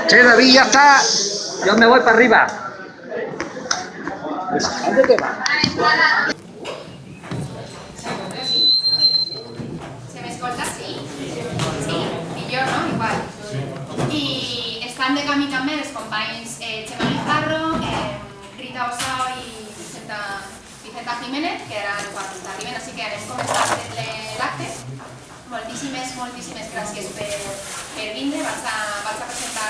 Sí, David, ya está. Yo me voy para arriba. ¿Dónde te vas? ¿Se me escolta? Sí? Sí? I jo, no? Igual. I estan de camí també els companys Xema Lizarro, Rita Osao i Vicenta Jiménez, que eren quan arriben, així que anem començant l'acte. Moltíssimes gràcies per vindre. Vaig a presentar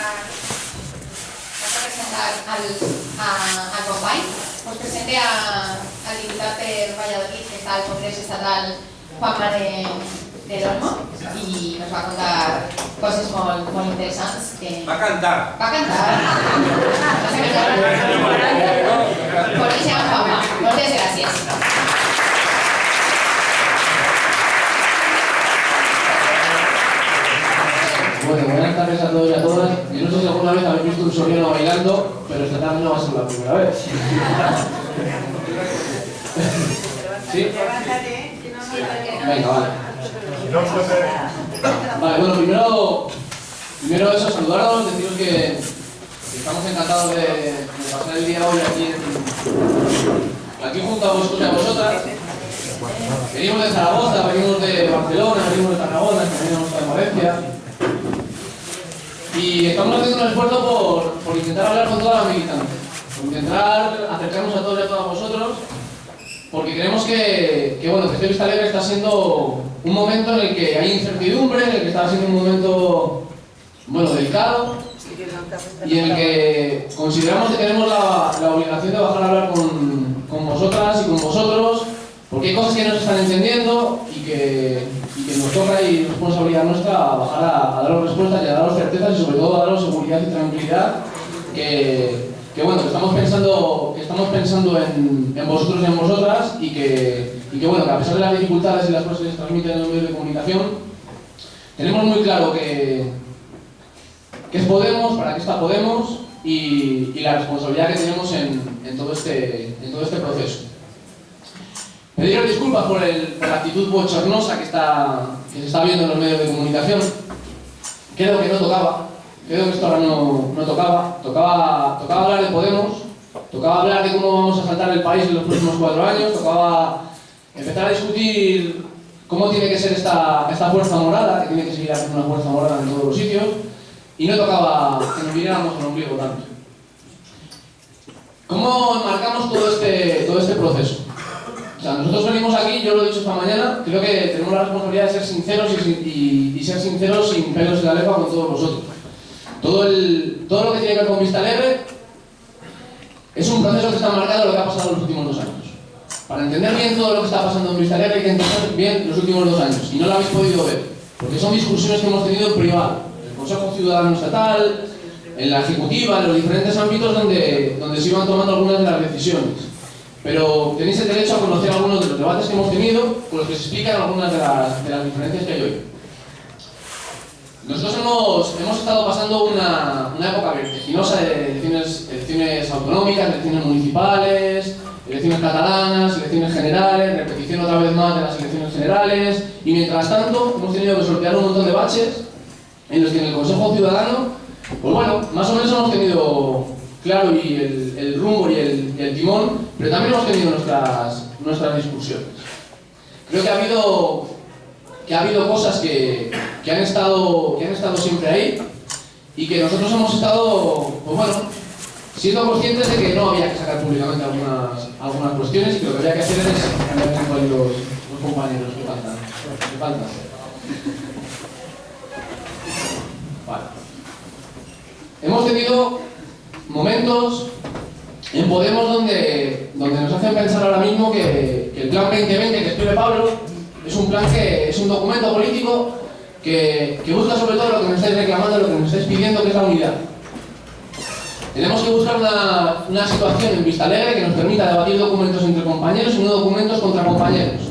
al company. Us presente al diputat per Valladolid, que està al Congrés Estatal, Juanma de Olmo, i nos va contar coses molt interessants. Va cantar. Va cantar. Boníssim, Juanma. Moltes gràcies. Bueno, buenas tardes a todos y a todas. Yo no sé si alguna vez habéis visto un soriano bailando, pero esta tarde no va a ser la primera vez. ¿Sí? Venga, vale. Vale, bueno, primero eso, saludaros, deciros que estamos encantados de pasar el día hoy aquí junto a vosotros y a vosotras. Venimos de Zaragoza, venimos de Barcelona, venimos de Tarragona, venimos de Valencia. Y estamos haciendo un esfuerzo por intentar hablar con toda la militancia, por intentar acercarnos a todos y a todas vosotros, porque creemos que este Vista Alegre está siendo un momento en el que hay incertidumbre, en el que está siendo un momento delicado, y en el que consideramos que tenemos la obligación de bajar a hablar con vosotras y con vosotros, porque hay cosas que no se están entendiendo y que nos toca y responsabilidad nuestra bajar a daros respuestas y a daros certezas y sobre todo a daros seguridad y tranquilidad que estamos pensando en vosotros y en vosotras y que a pesar de las dificultades y las cosas que se transmiten en los medios de comunicación, tenemos muy claro qué es Podemos, para qué está Podemos y la responsabilidad que tenemos en todo este proceso. Pediros disculpas por la actitud bochornosa que se está viendo en los medios de comunicación. Creo que no tocaba, creo que esto ahora no tocaba. Tocaba hablar de Podemos, tocaba hablar de cómo vamos a saltar el país en los próximos 4 años, tocaba empezar a discutir cómo tiene que ser esta fuerza morada, que tiene que seguir haciendo una fuerza morada en todos los sitios, y no tocaba que nos miráramos al ombligo tanto. ¿Cómo enmarcamos todo este proceso? O sea, nosotros venimos aquí, yo lo he dicho esta mañana, creo que tenemos la responsabilidad de ser sinceros y ser sinceros sin pelos en la lengua con todos vosotros. Todo lo que tiene que ver con Vista Alegre es un proceso que está marcado en lo que ha pasado en los últimos 2 años. Para entender bien todo lo que está pasando en Vista Alegre hay que entender bien los últimos 2 años, y no lo habéis podido ver, porque son discusiones que hemos tenido en privado, en el Consejo Ciudadano Estatal, en la Ejecutiva, en los diferentes ámbitos donde se iban tomando algunas de las decisiones. Pero tenéis el derecho a conocer algunos de los debates que hemos tenido, con los que se explican algunas de las diferencias que hay hoy. Nosotros hemos estado pasando una época vertiginosa de elecciones autonómicas, elecciones municipales, elecciones catalanas, elecciones generales, repetición otra vez más de las elecciones generales, y mientras tanto hemos tenido que sortear un montón de baches en los que en el Consejo Ciudadano, pues bueno, más o menos hemos tenido claro y el rumbo y el timón, pero también hemos tenido nuestras discusiones. Creo que ha que ha habido cosas que han estado siempre ahí y que nosotros hemos estado, pues bueno, siendo conscientes de que no había que sacar públicamente algunas cuestiones y que lo que había que hacer es cambiar tiempo ahí los compañeros que faltan. Vale. Hemos tenido momentos en Podemos donde nos hacen pensar ahora mismo que el plan 2020 que escribe Pablo es un plan que es un documento político que busca sobre todo lo que me estáis reclamando, lo que me estáis pidiendo, que es la unidad. Tenemos que buscar una situación en Vista Alegre que nos permita debatir documentos entre compañeros y no documentos contra compañeros.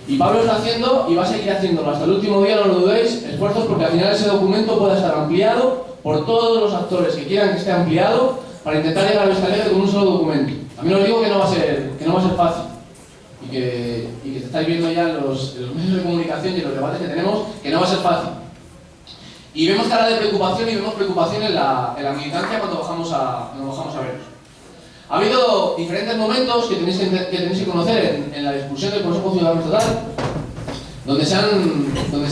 Y Pablo está haciendo, y va a seguir haciéndolo hasta el último día, no lo dudéis, esfuerzos porque al final ese documento pueda estar ampliado por todos los actores que quieran que esté ampliado para intentar llegar a Vista Alegre con un solo documento. También os digo que no va a ser fácil y que estáis viendo ya en los medios de comunicación y en los debates que tenemos que no va a ser fácil. Y vemos cara de preocupación y vemos preocupación en la militancia cuando bajamos a veros. Ha habido diferentes momentos que tenéis que conocer en la discusión del Consejo Ciudadano Estatal, donde se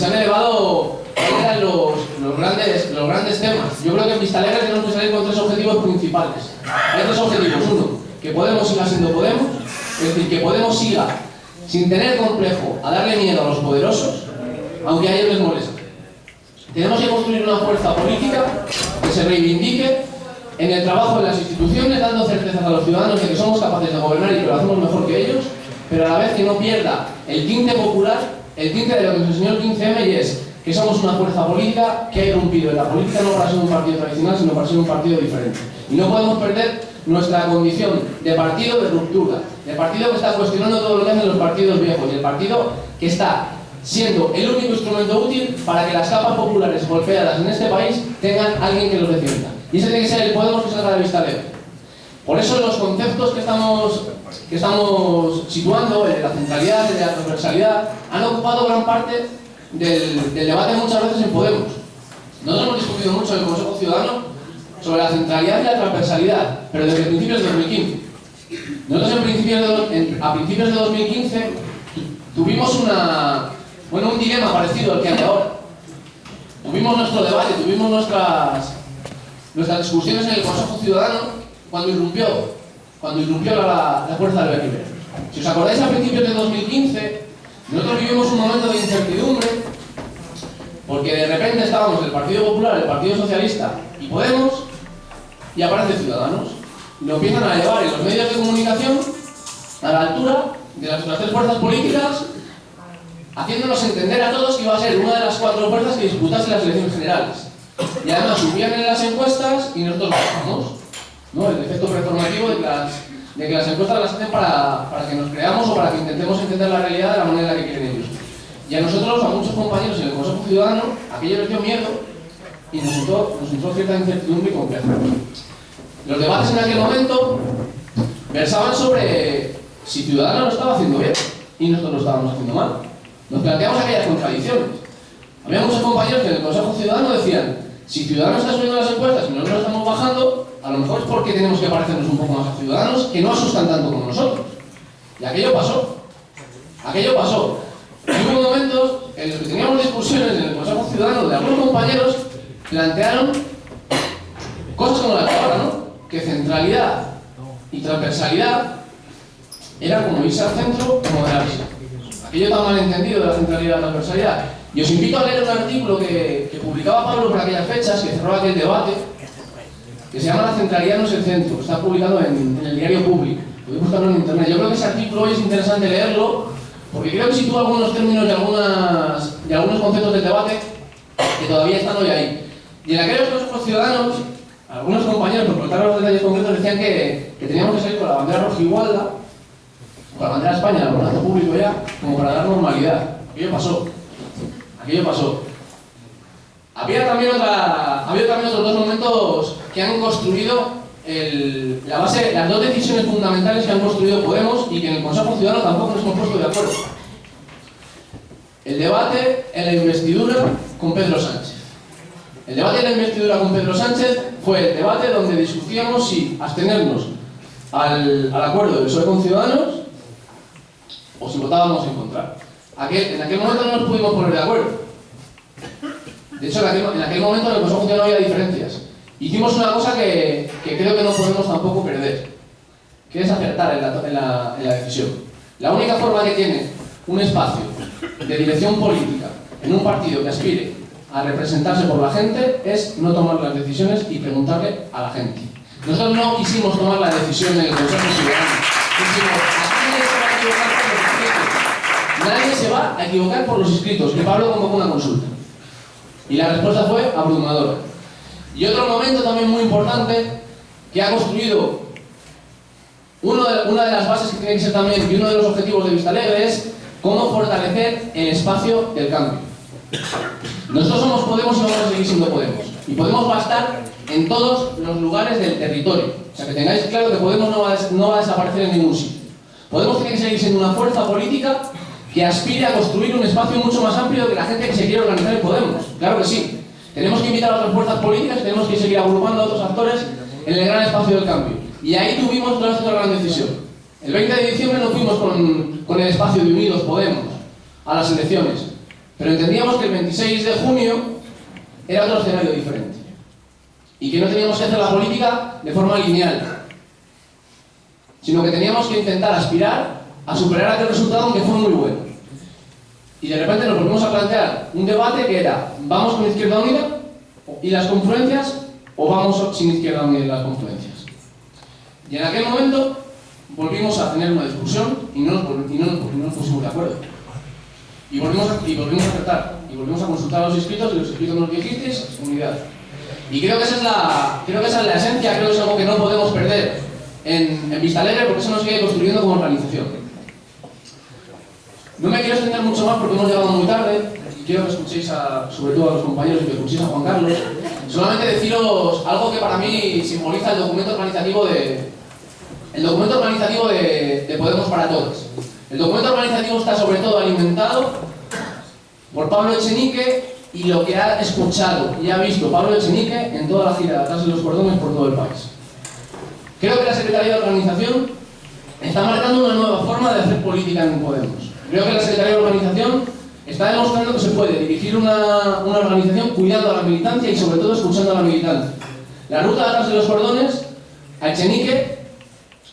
han elevado cuáles eran los grandes temas. Yo creo que en Vista Alegre tenemos que salir con tres objetivos principales. Hay tres objetivos. Uno, que Podemos siga siendo Podemos, es decir, que Podemos siga sin tener complejo a darle miedo a los poderosos, aunque a ellos les moleste. Tenemos que construir una fuerza política que se reivindique en el trabajo de las instituciones, dando certezas a los ciudadanos de que somos capaces de gobernar y que lo hacemos mejor que ellos, pero a la vez que no pierda el tinte popular, el tinte de lo que nos enseñó el 15M, y es que somos una fuerza política que ha irrumpido en la política no para ser un partido tradicional, sino para ser un partido diferente. Y no podemos perder nuestra condición de partido de ruptura, de partido que está cuestionando todo lo que hacen los partidos viejos, y el partido que está siendo el único instrumento útil para que las capas populares golpeadas en este país tengan alguien que los defienda. Y ese tiene que ser el Podemos que salga de Vista Alegre. Por eso los conceptos que estamos situando, el de la centralidad, el de la transversalidad, han ocupado gran parte del debate muchas veces en Podemos. Nosotros hemos discutido mucho en el Consejo Ciudadano sobre la centralidad y la transversalidad, pero desde principios de 2015. Nosotros a principios de 2015 tuvimos un dilema parecido al que hay ahora. Tuvimos nuestro debate, tuvimos nuestras discusiones en el Consejo Ciudadano cuando irrumpió la fuerza del Berriber. Si os acordáis, a principios de 2015, nosotros vivimos un momento de incertidumbre porque de repente estábamos el Partido Popular, el Partido Socialista y Podemos, y aparece Ciudadanos. Lo empiezan a llevar en los medios de comunicación a la altura de las otras tres fuerzas políticas, haciéndonos entender a todos que iba a ser una de las cuatro fuerzas que disputase las elecciones generales. Y además subían en las encuestas y nosotros bajamos, ¿no? El efecto performativo de que las encuestas las hacen para que nos creamos o para que intentemos entender la realidad de la manera que quieren ellos. Y a nosotros, a muchos compañeros en el Consejo Ciudadano, aquello les dio miedo y nos entró cierta incertidumbre y compleja. Los debates en aquel momento versaban sobre si Ciudadanos lo estaba haciendo bien y nosotros lo estábamos haciendo mal. Nos planteamos aquellas contradicciones. Había muchos compañeros que en el Consejo Ciudadano decían: si Ciudadanos está subiendo las encuestas y nosotros estamos bajando, a lo mejor es porque tenemos que parecernos un poco más a Ciudadanos, que no asustan tanto como nosotros. Y aquello pasó. Y hubo momentos en los que teníamos discusiones en el Consejo Ciudadano donde algunos compañeros plantearon cosas como la palabra, ¿no? Que centralidad y transversalidad era como irse al centro o moderarse. Aquello tan mal entendido de la centralidad y la transversalidad. Y os invito a leer un artículo que publicaba Pablo por aquellas fechas, que cerró aquel debate, que se llama La centralidad no es el centro. Está publicado en el diario Público. Podéis buscarlo en internet. Yo creo que ese artículo hoy es interesante leerlo, porque creo que sitúa algunos términos y algunos conceptos del debate que todavía están hoy ahí. Y en aquellos consejos ciudadanos, algunos compañeros, por contar los detalles concretos, decían que teníamos que salir con la bandera rojigualda, con la bandera de España, el ornato público ya, como para dar normalidad. Aquello pasó. Había también otros dos momentos que han construido la base, las dos decisiones fundamentales que han construido Podemos y que en el Consejo Ciudadano tampoco nos hemos puesto de acuerdo. El debate en la investidura con Pedro Sánchez. El debate en la investidura con Pedro Sánchez fue el debate donde discutíamos si abstenernos al acuerdo del PSOE con Ciudadanos o si votábamos en contra. En aquel momento no nos pudimos poner de acuerdo. De hecho, en aquel momento en el Consejo Ciudadano no había diferencias. Hicimos una cosa que creo que no podemos tampoco perder, que es acertar en la decisión. La única forma que tiene un espacio de dirección política en un partido que aspire a representarse por la gente es no tomar las decisiones y preguntarle a la gente. Nosotros no quisimos tomar la decisión en el Consejo Ciudadano. Nadie se va a equivocar por los inscritos, que Pablo convocó una consulta. Y la respuesta fue abrumadora. Y otro momento también muy importante que ha construido una de las bases que tiene que ser también y uno de los objetivos de Vista Alegre es cómo fortalecer el espacio del cambio. Nosotros somos Podemos y vamos a seguir siendo Podemos. Y Podemos va a estar en todos los lugares del territorio. O sea, que tengáis claro que Podemos no va a desaparecer en ningún sitio. Podemos tiene que seguir siendo una fuerza política que aspire a construir un espacio mucho más amplio que la gente que se quiere organizar en Podemos. Claro que sí. Tenemos que invitar a otras fuerzas políticas y tenemos que seguir agrupando a otros actores en el gran espacio del cambio. Y ahí tuvimos toda esta gran decisión. El 20 de diciembre nos fuimos con el espacio de Unidos Podemos a las elecciones. Pero entendíamos que el 26 de junio era otro escenario diferente. Y que no teníamos que hacer la política de forma lineal, sino que teníamos que intentar aspirar a superar aquel resultado, aunque fue muy bueno. Y de repente nos volvimos a plantear un debate que era: ¿vamos con Izquierda Unida y las confluencias o vamos sin Izquierda Unida y las confluencias? Y en aquel momento volvimos a tener una discusión y no nos pusimos de acuerdo. Y volvimos a acertar, y volvimos a consultar a los inscritos, y los inscritos nos dijisteis unidad. Y creo que esa es la esencia, creo que es algo que no podemos perder en Vista Alegre, porque eso nos sigue construyendo como organización. No me quiero extender mucho más porque hemos llegado muy tarde, y quiero que escuchéis sobre todo a los compañeros y que escuchéis a Juan Carlos. Solamente deciros algo que para mí simboliza el documento organizativo de Podemos para Todos. El documento organizativo está sobre todo alimentado por Pablo Echenique y lo que ha escuchado y ha visto Pablo Echenique en toda la gira de Atrás de los Cordones por todo el país. Creo que la Secretaría de Organización está marcando una nueva forma de hacer política en Podemos. Creo que la Secretaría de Organización está demostrando que se puede dirigir una organización cuidando a la militancia y sobre todo escuchando a la militancia. La ruta de Atrás de los Cordones a Echenique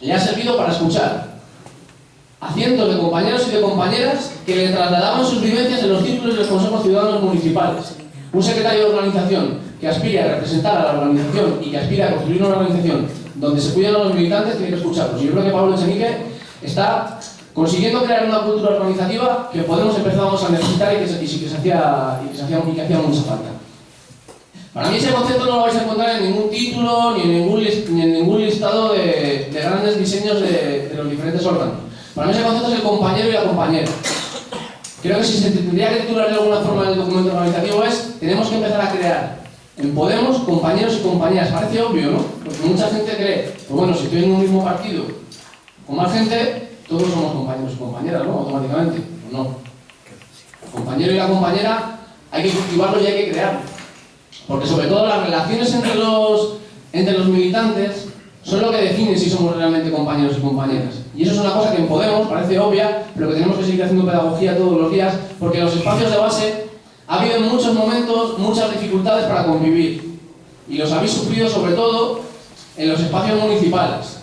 le ha servido para escuchar a cientos de compañeros y de compañeras que le trasladaban sus vivencias en los círculos de los consejos ciudadanos municipales. Un secretario de organización que aspira a representar a la organización y que aspira a construir una organización donde se cuidan a los militantes tiene que escucharlos. Y yo creo que Pablo Echenique está consiguiendo crear una cultura organizativa que Podemos empezábamos a necesitar y que hacía mucha falta. Para mí ese concepto no lo vais a encontrar en ningún título ni en ningún listado de grandes diseños de los diferentes órganos. Para mí ese concepto es el compañero y la compañera. Creo que si se tendría que titular de alguna forma en el documento organizativo tenemos que empezar a crear en Podemos compañeros y compañeras. Parece obvio, ¿no? Porque mucha gente cree, pues bueno, si estoy en un mismo partido con más gente, todos somos compañeros y compañeras, ¿no? Automáticamente. Pues no. El compañero y la compañera hay que cultivarlo y hay que crearlo. Porque sobre todo las relaciones entre los militantes son lo que define si somos realmente compañeros y compañeras. Y eso es una cosa que en Podemos parece obvia, pero que tenemos que seguir haciendo pedagogía todos los días, porque en los espacios de base ha habido en muchos momentos muchas dificultades para convivir. Y los habéis sufrido sobre todo en los espacios municipales.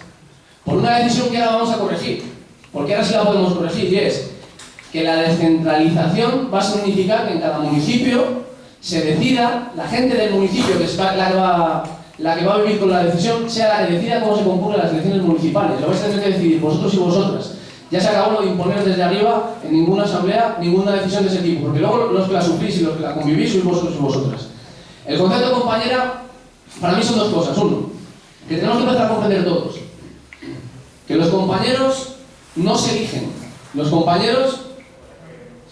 Por una decisión que ahora vamos a corregir, porque ahora sí la podemos corregir, y es que la descentralización va a significar que en cada municipio se decida, la gente del municipio, que es la que va a vivir con la decisión, sea la que decida cómo se concurren las elecciones municipales. Lo vais a tener que decidir vosotros y vosotras. Ya se acabó lo de imponer desde arriba en ninguna asamblea ninguna decisión de ese tipo, porque luego los que la sufrís y los que la convivís sois vosotros y vosotras. El concepto de compañera, para mí son dos cosas. Uno, que tenemos que empezar a comprender todos que los compañeros no se eligen, los compañeros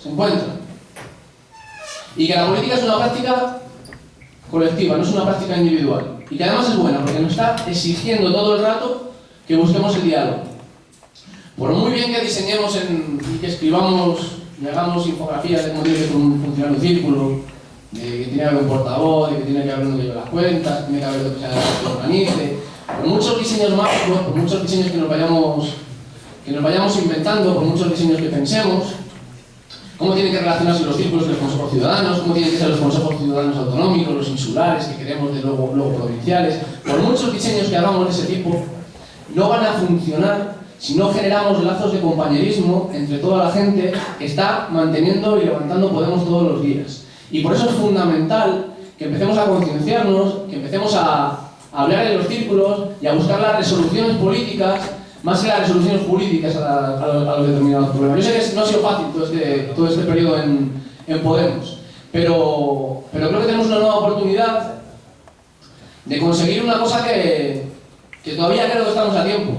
se encuentran. Y que la política es una práctica colectiva, no es una práctica individual. Y que además es buena, porque nos está exigiendo todo el rato que busquemos el diálogo. Por muy bien que diseñemos y que escribamos y hagamos infografías de cómo tiene que funcionar un círculo, de que tiene que haber un portavoz, de que tiene que haber uno que lleve las cuentas, que tiene que haber otro que se organice, por muchos diseños mágicos, por muchos diseños que nos vayamos inventando, por muchos diseños que pensemos, cómo tienen que relacionarse los círculos de los consejos ciudadanos, cómo tienen que ser los consejos ciudadanos autonómicos, los insulares, que queremos de luego provinciales. Por muchos diseños que hagamos de ese tipo, no van a funcionar si no generamos lazos de compañerismo entre toda la gente que está manteniendo y levantando Podemos todos los días. Y por eso es fundamental que empecemos a concienciarnos, que empecemos a hablar en los círculos y a buscar las resoluciones políticas, más que las resoluciones jurídicas a los determinados problemas. Yo sé que no ha sido fácil todo este periodo en Podemos, pero creo que tenemos una nueva oportunidad de conseguir una cosa que todavía creo que estamos a tiempo,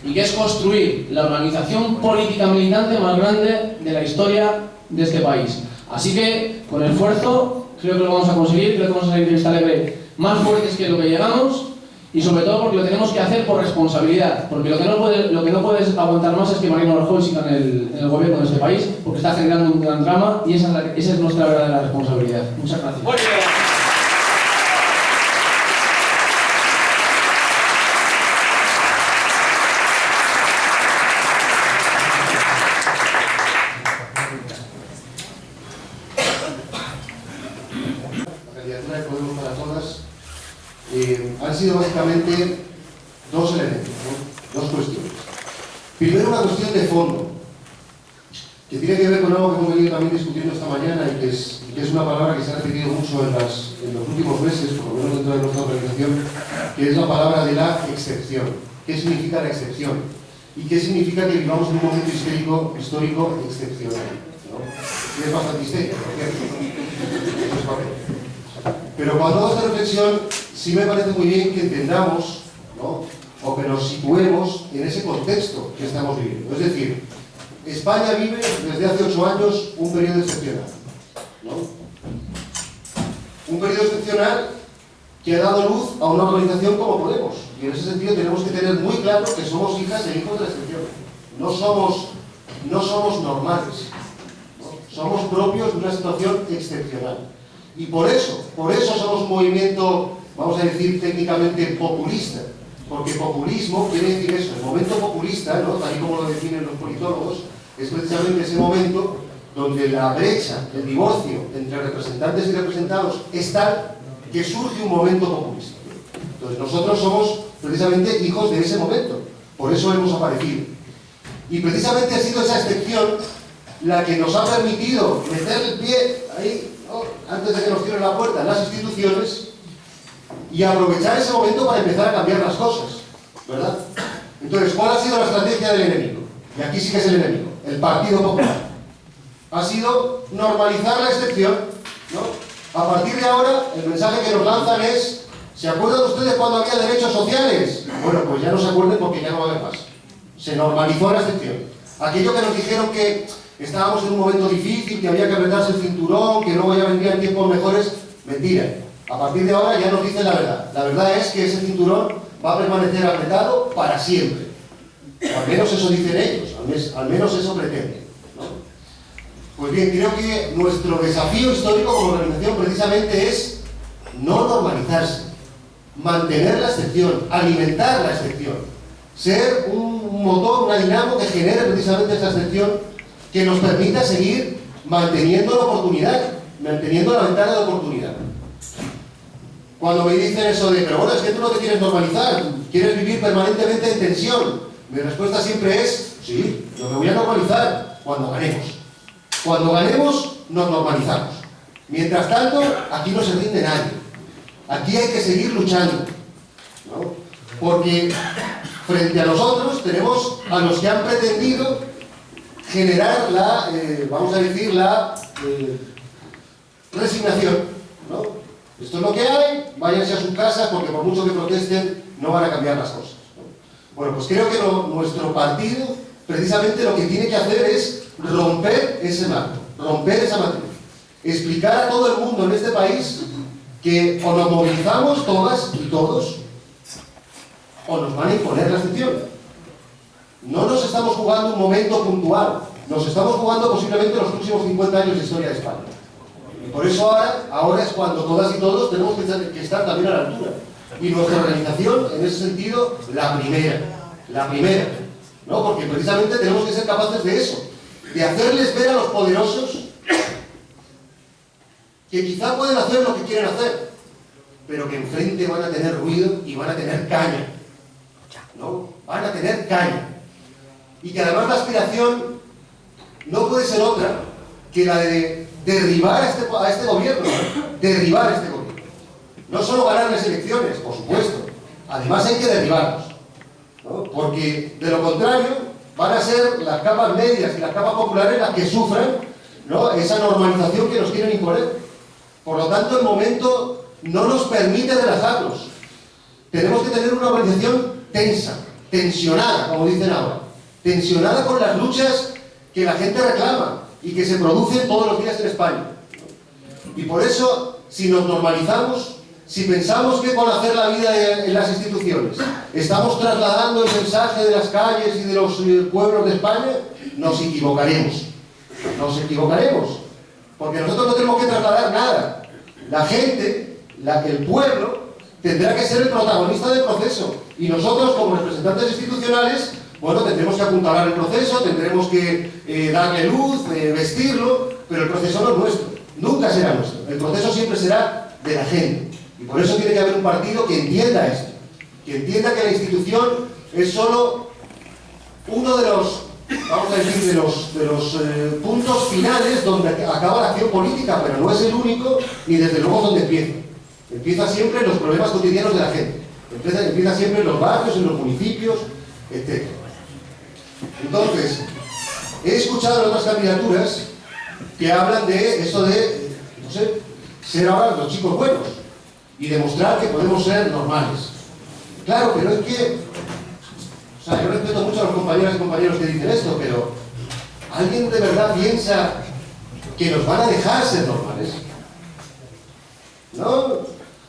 y que es construir la organización política militante más grande de la historia de este país. Así que, con esfuerzo, creo que lo vamos a conseguir, creo que vamos a salir de Vista Alegre más fuertes que lo que llegamos, y sobre todo porque lo tenemos que hacer por responsabilidad, porque lo que no puedes aguantar más es que Mariano Rajoy siga en el gobierno de este país, porque está generando un gran drama, y esa es nuestra verdadera responsabilidad. Muchas gracias. Han sido básicamente dos elementos, ¿no? Dos cuestiones. Primero, una cuestión de fondo, que tiene que ver con algo que hemos venido también discutiendo esta mañana y que es una palabra que se ha repetido mucho en los últimos meses, por lo menos dentro de nuestra organización, que es la palabra de la excepción. ¿Qué significa la excepción? ¿Y qué significa que vivamos en un momento histórico excepcional? ¿No? Y es bastante histérico, ¿por qué? Pero cuando hago esta reflexión, sí me parece muy bien que entendamos, ¿no?, o que nos situemos en ese contexto que estamos viviendo. Es decir, España vive desde hace 8 años un periodo excepcional, ¿no? Un periodo excepcional que ha dado luz a una organización como Podemos. Y en ese sentido tenemos que tener muy claro que somos hijas e hijos de la excepción. No somos normales, ¿no? Somos propios de una situación excepcional. Y por eso somos un movimiento, vamos a decir técnicamente, populista. Porque populismo quiere decir eso. El momento populista, ¿no?, tal y como lo definen los politólogos, es precisamente ese momento donde la brecha, el divorcio entre representantes y representados es tal que surge un momento populista. Entonces nosotros somos precisamente hijos de ese momento. Por eso hemos aparecido. Y precisamente ha sido esa excepción la que nos ha permitido meter el pie ahí, ¿no?, antes de que nos cierren la puerta en las instituciones, y aprovechar ese momento para empezar a cambiar las cosas, ¿verdad? Entonces, ¿cuál ha sido la estrategia del enemigo? Y aquí sí que es el enemigo, el Partido Popular. Ha sido normalizar la excepción, ¿no? A partir de ahora, el mensaje que nos lanzan es: ¿se acuerdan ustedes cuando había derechos sociales? Bueno, pues ya no se acuerden porque ya no va a haber más. Se normalizó la excepción. Aquello que nos dijeron que estábamos en un momento difícil, que había que apretarse el cinturón, que luego ya vendrían tiempos mejores, mentira. A partir de ahora ya nos dicen la verdad. La verdad es que ese cinturón va a permanecer apretado para siempre. O al menos eso dicen ellos, al menos eso pretenden, ¿no? Pues bien, creo que nuestro desafío histórico como organización precisamente es no normalizarse, mantener la excepción, alimentar la excepción, ser un motor, una dinamo que genere precisamente esa excepción que nos permita seguir manteniendo la oportunidad, manteniendo la ventana de oportunidad. Cuando me dicen eso de, pero bueno, es que tú no te quieres normalizar, quieres vivir permanentemente en tensión, mi respuesta siempre es, sí, yo me voy a normalizar cuando ganemos. Cuando ganemos, nos normalizamos. Mientras tanto, aquí no se rinde nadie. Aquí hay que seguir luchando, ¿no? Porque frente a nosotros tenemos a los que han pretendido generar la, vamos a decir, la resignación, ¿no? Esto es lo que hay, váyanse a sus casas porque por mucho que protesten no van a cambiar las cosas, ¿no? Bueno, pues creo que nuestro partido precisamente lo que tiene que hacer es romper ese marco, romper esa matriz, explicar a todo el mundo en este país que o nos movilizamos todas y todos o nos van a imponer la excepción. No nos estamos jugando un momento puntual, nos estamos jugando posiblemente los próximos 50 años de historia de España. Y por eso ahora es cuando todas y todos tenemos que estar también a la altura. Y nuestra organización, en ese sentido, la primera, ¿no? Porque precisamente tenemos que ser capaces de eso, de hacerles ver a los poderosos que quizá pueden hacer lo que quieren hacer, pero que enfrente van a tener ruido y van a tener caña, ¿no? Van a tener caña. Y que además la aspiración no puede ser otra que la de derribar a este gobierno, derribar a este gobierno. No solo ganar las elecciones, por supuesto, además hay que derribarlos, ¿no? Porque de lo contrario van a ser las capas medias y las capas populares las que sufran, ¿no?, esa normalización que nos quieren imponer. Por lo tanto, el momento no nos permite relajarnos. Tenemos que tener una organización tensa, tensionada, como dicen ahora, tensionada con las luchas que la gente reclama y que se producen todos los días en España. Y por eso, si nos normalizamos, si pensamos que con hacer la vida en las instituciones estamos trasladando el mensaje de las calles y de los pueblos de España, nos equivocaremos. Nos equivocaremos. Porque nosotros no tenemos que trasladar nada. La gente, el pueblo, tendrá que ser el protagonista del proceso. Y nosotros, como representantes institucionales, bueno, tendremos que apuntalar el proceso, tendremos que darle luz, vestirlo, pero el proceso no es nuestro. Nunca será nuestro. El proceso siempre será de la gente. Y por eso tiene que haber un partido que entienda esto. Que entienda que la institución es solo uno de los, vamos a decir, de los puntos finales donde acaba la acción política, pero no es el único, ni desde luego donde empieza. Empieza siempre en los problemas cotidianos de la gente. Empieza siempre en los barrios, en los municipios, etc. Entonces, he escuchado en otras candidaturas que hablan de eso de, no sé, ser ahora los chicos buenos y demostrar que podemos ser normales. Claro, pero es que, o sea, yo respeto mucho a los compañeras y compañeros que dicen esto, pero ¿alguien de verdad piensa que nos van a dejar ser normales? No,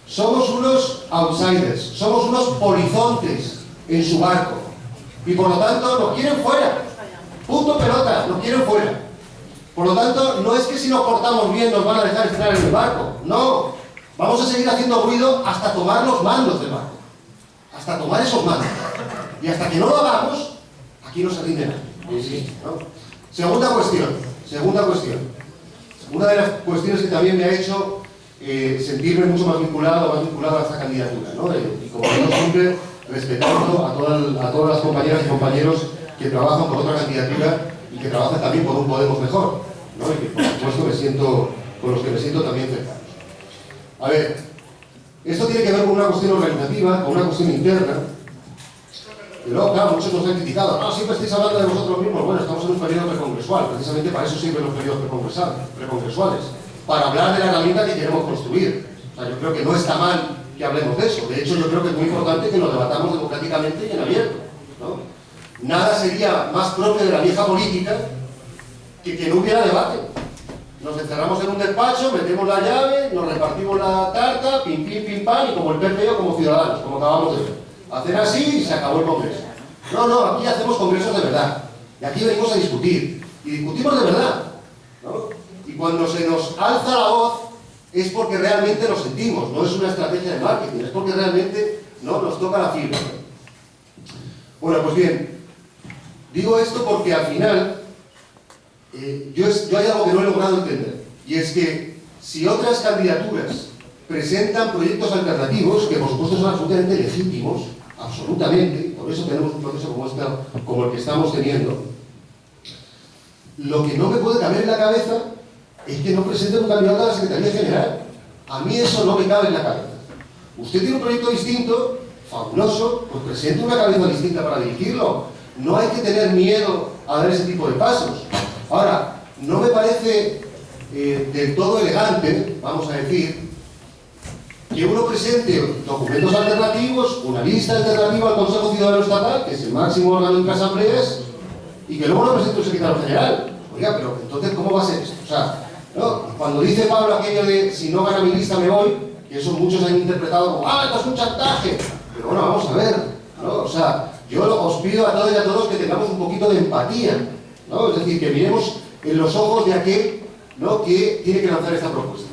somos unos outsiders, somos unos polizontes en su barco y por lo tanto nos quieren fuera. Punto pelota, nos quieren fuera. Por lo tanto, no es que si nos portamos bien nos van a dejar entrar en el barco, no. Vamos a seguir haciendo ruido hasta tomar los mandos del barco. Hasta tomar esos mandos. Y hasta que no lo hagamos, aquí no se rinde nadie. ¿No? Segunda cuestión. Una de las cuestiones que también me ha hecho sentirme mucho más vinculado a esta candidatura, ¿no? Y como yo siempre, respetando a todas las compañeras y compañeros que trabajan por otra candidatura y que trabajan también por un Podemos mejor, ¿no? Y que por supuesto con los que me siento también cercanos. A ver, esto tiene que ver con una cuestión organizativa, con una cuestión interna. Y luego, claro, muchos nos han criticado. No, siempre estáis hablando de vosotros mismos. Bueno, estamos en un periodo precongresual. Precisamente para eso sirven los periodos precongresuales. Para hablar de la herramienta que queremos construir. O sea, yo creo que no está mal que hablemos de eso. De hecho, yo creo que es muy importante que lo debatamos democráticamente y en abierto, ¿no? Nada sería más propio de la vieja política que no hubiera debate. Nos encerramos en un despacho, metemos la llave, nos repartimos la tarta, pim, pim, pim, pam, y como el PP o como Ciudadanos, como acabamos de ver. Hacer así y se acabó el congreso. No, aquí hacemos congresos de verdad. Y aquí venimos a discutir. Y discutimos de verdad, ¿no? Y cuando se nos alza la voz es porque realmente lo sentimos, no es una estrategia de marketing, es porque realmente no nos toca la fibra. Bueno, pues bien, digo esto porque al final yo hay algo que no he logrado entender, y es que si otras candidaturas presentan proyectos alternativos, que por supuesto son absolutamente legítimos, absolutamente, por eso tenemos un proceso como el que estamos teniendo, lo que no me puede caber en la cabeza es que no presenten un candidato a la Secretaría General. A mí eso no me cabe en la cabeza. Usted tiene un proyecto distinto, fabuloso, pues presente una cabeza distinta para dirigirlo. No hay que tener miedo a dar ese tipo de pasos. Ahora, no me parece del todo elegante, vamos a decir, que uno presente documentos alternativos, una lista alternativa al Consejo Ciudadano Estatal, que es el máximo órgano de las asambleas, y que luego no presente un secretario general. Oiga, pero entonces, ¿cómo va a ser esto? O sea, ¿no? Cuando dice Pablo aquello de si no gana mi lista me voy, que eso muchos han interpretado como ¡ah, esto es un chantaje! Pero bueno, vamos a ver, ¿no? O sea, yo os pido a todos y a todos que tengamos un poquito de empatía, ¿no? Es decir, que miremos en los ojos de aquel, ¿no?, que tiene que lanzar esta propuesta.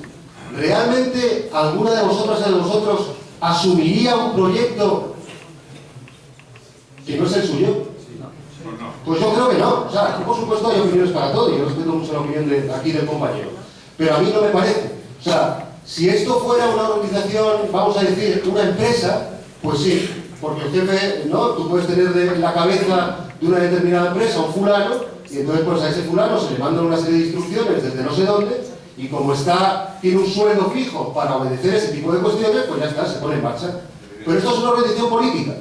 ¿Realmente alguna de vosotras o de vosotros asumiría un proyecto que no es el suyo? Pues yo creo que no. O sea, aquí por supuesto hay opiniones para todo y yo respeto mucho la opinión aquí del compañero. Pero a mí no me parece. O sea, si esto fuera una organización, vamos a decir, una empresa, pues sí, porque el jefe, ¿no? Tú puedes tener en la cabeza de una determinada empresa un fulano, y entonces pues a ese fulano se le mandan una serie de instrucciones desde no sé dónde, y como tiene un sueldo fijo para obedecer ese tipo de cuestiones, pues ya está, se pone en marcha. Pero esto es una organización política.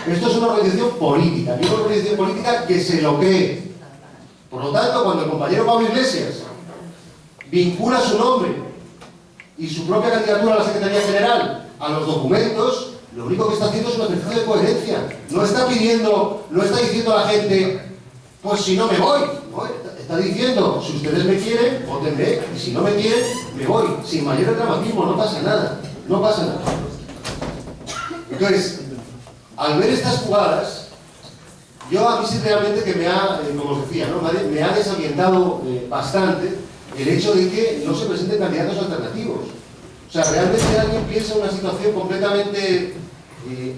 Esto es una organización política, y una organización política que se lo cree. Por lo tanto, cuando el compañero Pablo Iglesias vincula su nombre y su propia candidatura a la Secretaría General a los documentos, lo único que está haciendo es un ejercicio de coherencia. No está diciendo a la gente, pues si no me voy. No, está diciendo, si ustedes me quieren, votenme, y si no me quieren, me voy. Sin mayor dramatismo, no pasa nada. No pasa nada. Entonces, al ver estas jugadas, yo a mí sí realmente que me ha, como os decía, ¿no? me ha desorientado bastante el hecho de que no se presenten candidatos alternativos. O sea, realmente alguien piensa en una situación completamente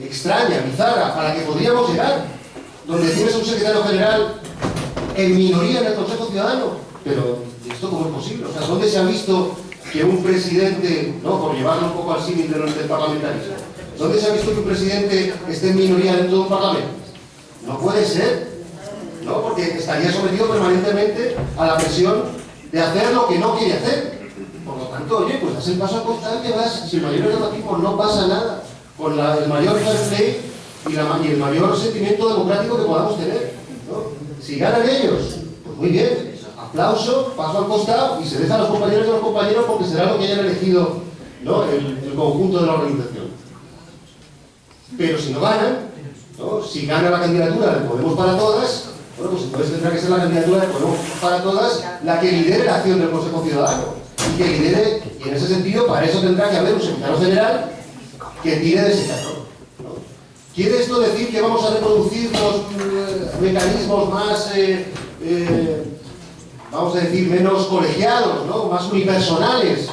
extraña, bizarra, a la que podríamos llegar, donde tienes un secretario general en minoría en el Consejo Ciudadano. Pero, ¿esto cómo es posible? O sea, ¿dónde se ha visto que un presidente, ¿no? Por llevarlo un poco al símil del parlamentarismo, ¿dónde se ha visto que un presidente esté en minoría dentro de un parlamento? No puede ser, ¿no? Porque estaría sometido permanentemente a la presión de hacer lo que no quiere hacer. Por lo tanto, oye, pues das el paso a costar que vas, sin mayor dramatismo, no pasa nada. Con el mayor fair play y el mayor sentimiento democrático que podamos tener, ¿no? Si ganan ellos, pues muy bien, aplauso, paso al costado y se deja a los compañeros de los compañeros porque será lo que hayan elegido, ¿no? el conjunto de la organización. Pero si no ganan, ¿no? Si gana la candidatura de Podemos para Todas, bueno, pues entonces tendrá que ser la candidatura de Podemos para Todas la que lidere la acción del Consejo Ciudadano. Y que lidere, y en ese sentido, para eso tendrá que haber un secretario general que tire de ese carro, ¿no? ¿Quiere esto decir que vamos a reproducir los mecanismos más, vamos a decir, menos colegiados, ¿no? Más unipersonales?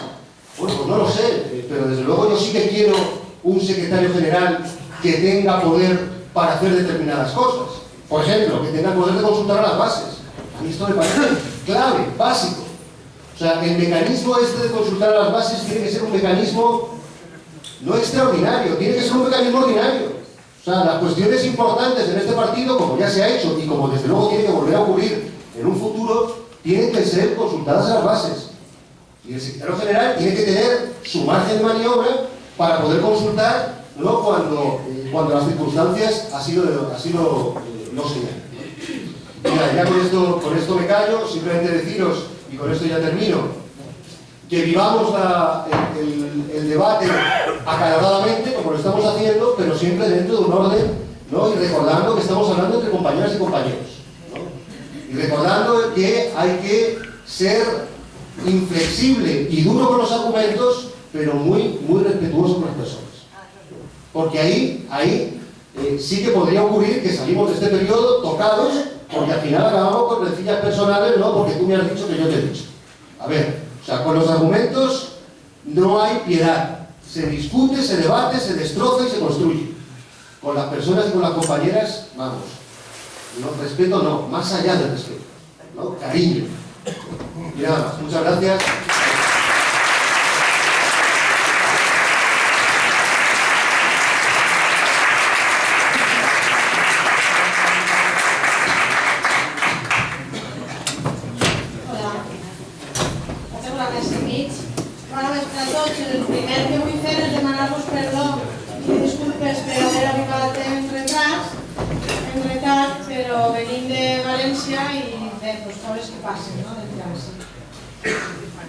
Bueno, pues no lo sé, pero desde luego yo sí que quiero un secretario general que tenga poder para hacer determinadas cosas. Por ejemplo, que tenga poder de consultar a las bases. A mí esto me parece clave, básico. O sea, el mecanismo este de consultar a las bases tiene que ser un mecanismo no extraordinario, tiene que ser un mecanismo ordinario. O sea, las cuestiones importantes en este partido, como ya se ha hecho y como desde luego tiene que volver a ocurrir en un futuro, tienen que ser consultadas a las bases. Y el secretario general tiene que tener su margen de maniobra para poder consultar, ¿no? cuando las circunstancias así lo señalan. Mira, ya con esto me callo, simplemente deciros, y con esto ya termino, que vivamos el debate acaloradamente, como lo estamos haciendo, pero siempre dentro de un orden, ¿no? Y recordando que estamos hablando entre compañeras y compañeros, ¿no? Y recordando que hay que ser inflexible y duro con los argumentos, pero muy, muy respetuoso con las personas. Porque ahí sí que podría ocurrir que salimos de este periodo tocados, porque al final acabamos con rencillas personales, no porque tú me has dicho que yo te he dicho. A ver, o sea, con los argumentos no hay piedad. Se discute, se debate, se destroza y se construye. Con las personas y con las compañeras, vamos, no, respeto no, más allá del respeto, ¿no? Cariño. Y nada más, muchas gracias. Però venim de València i bé, doncs coses que passen, no?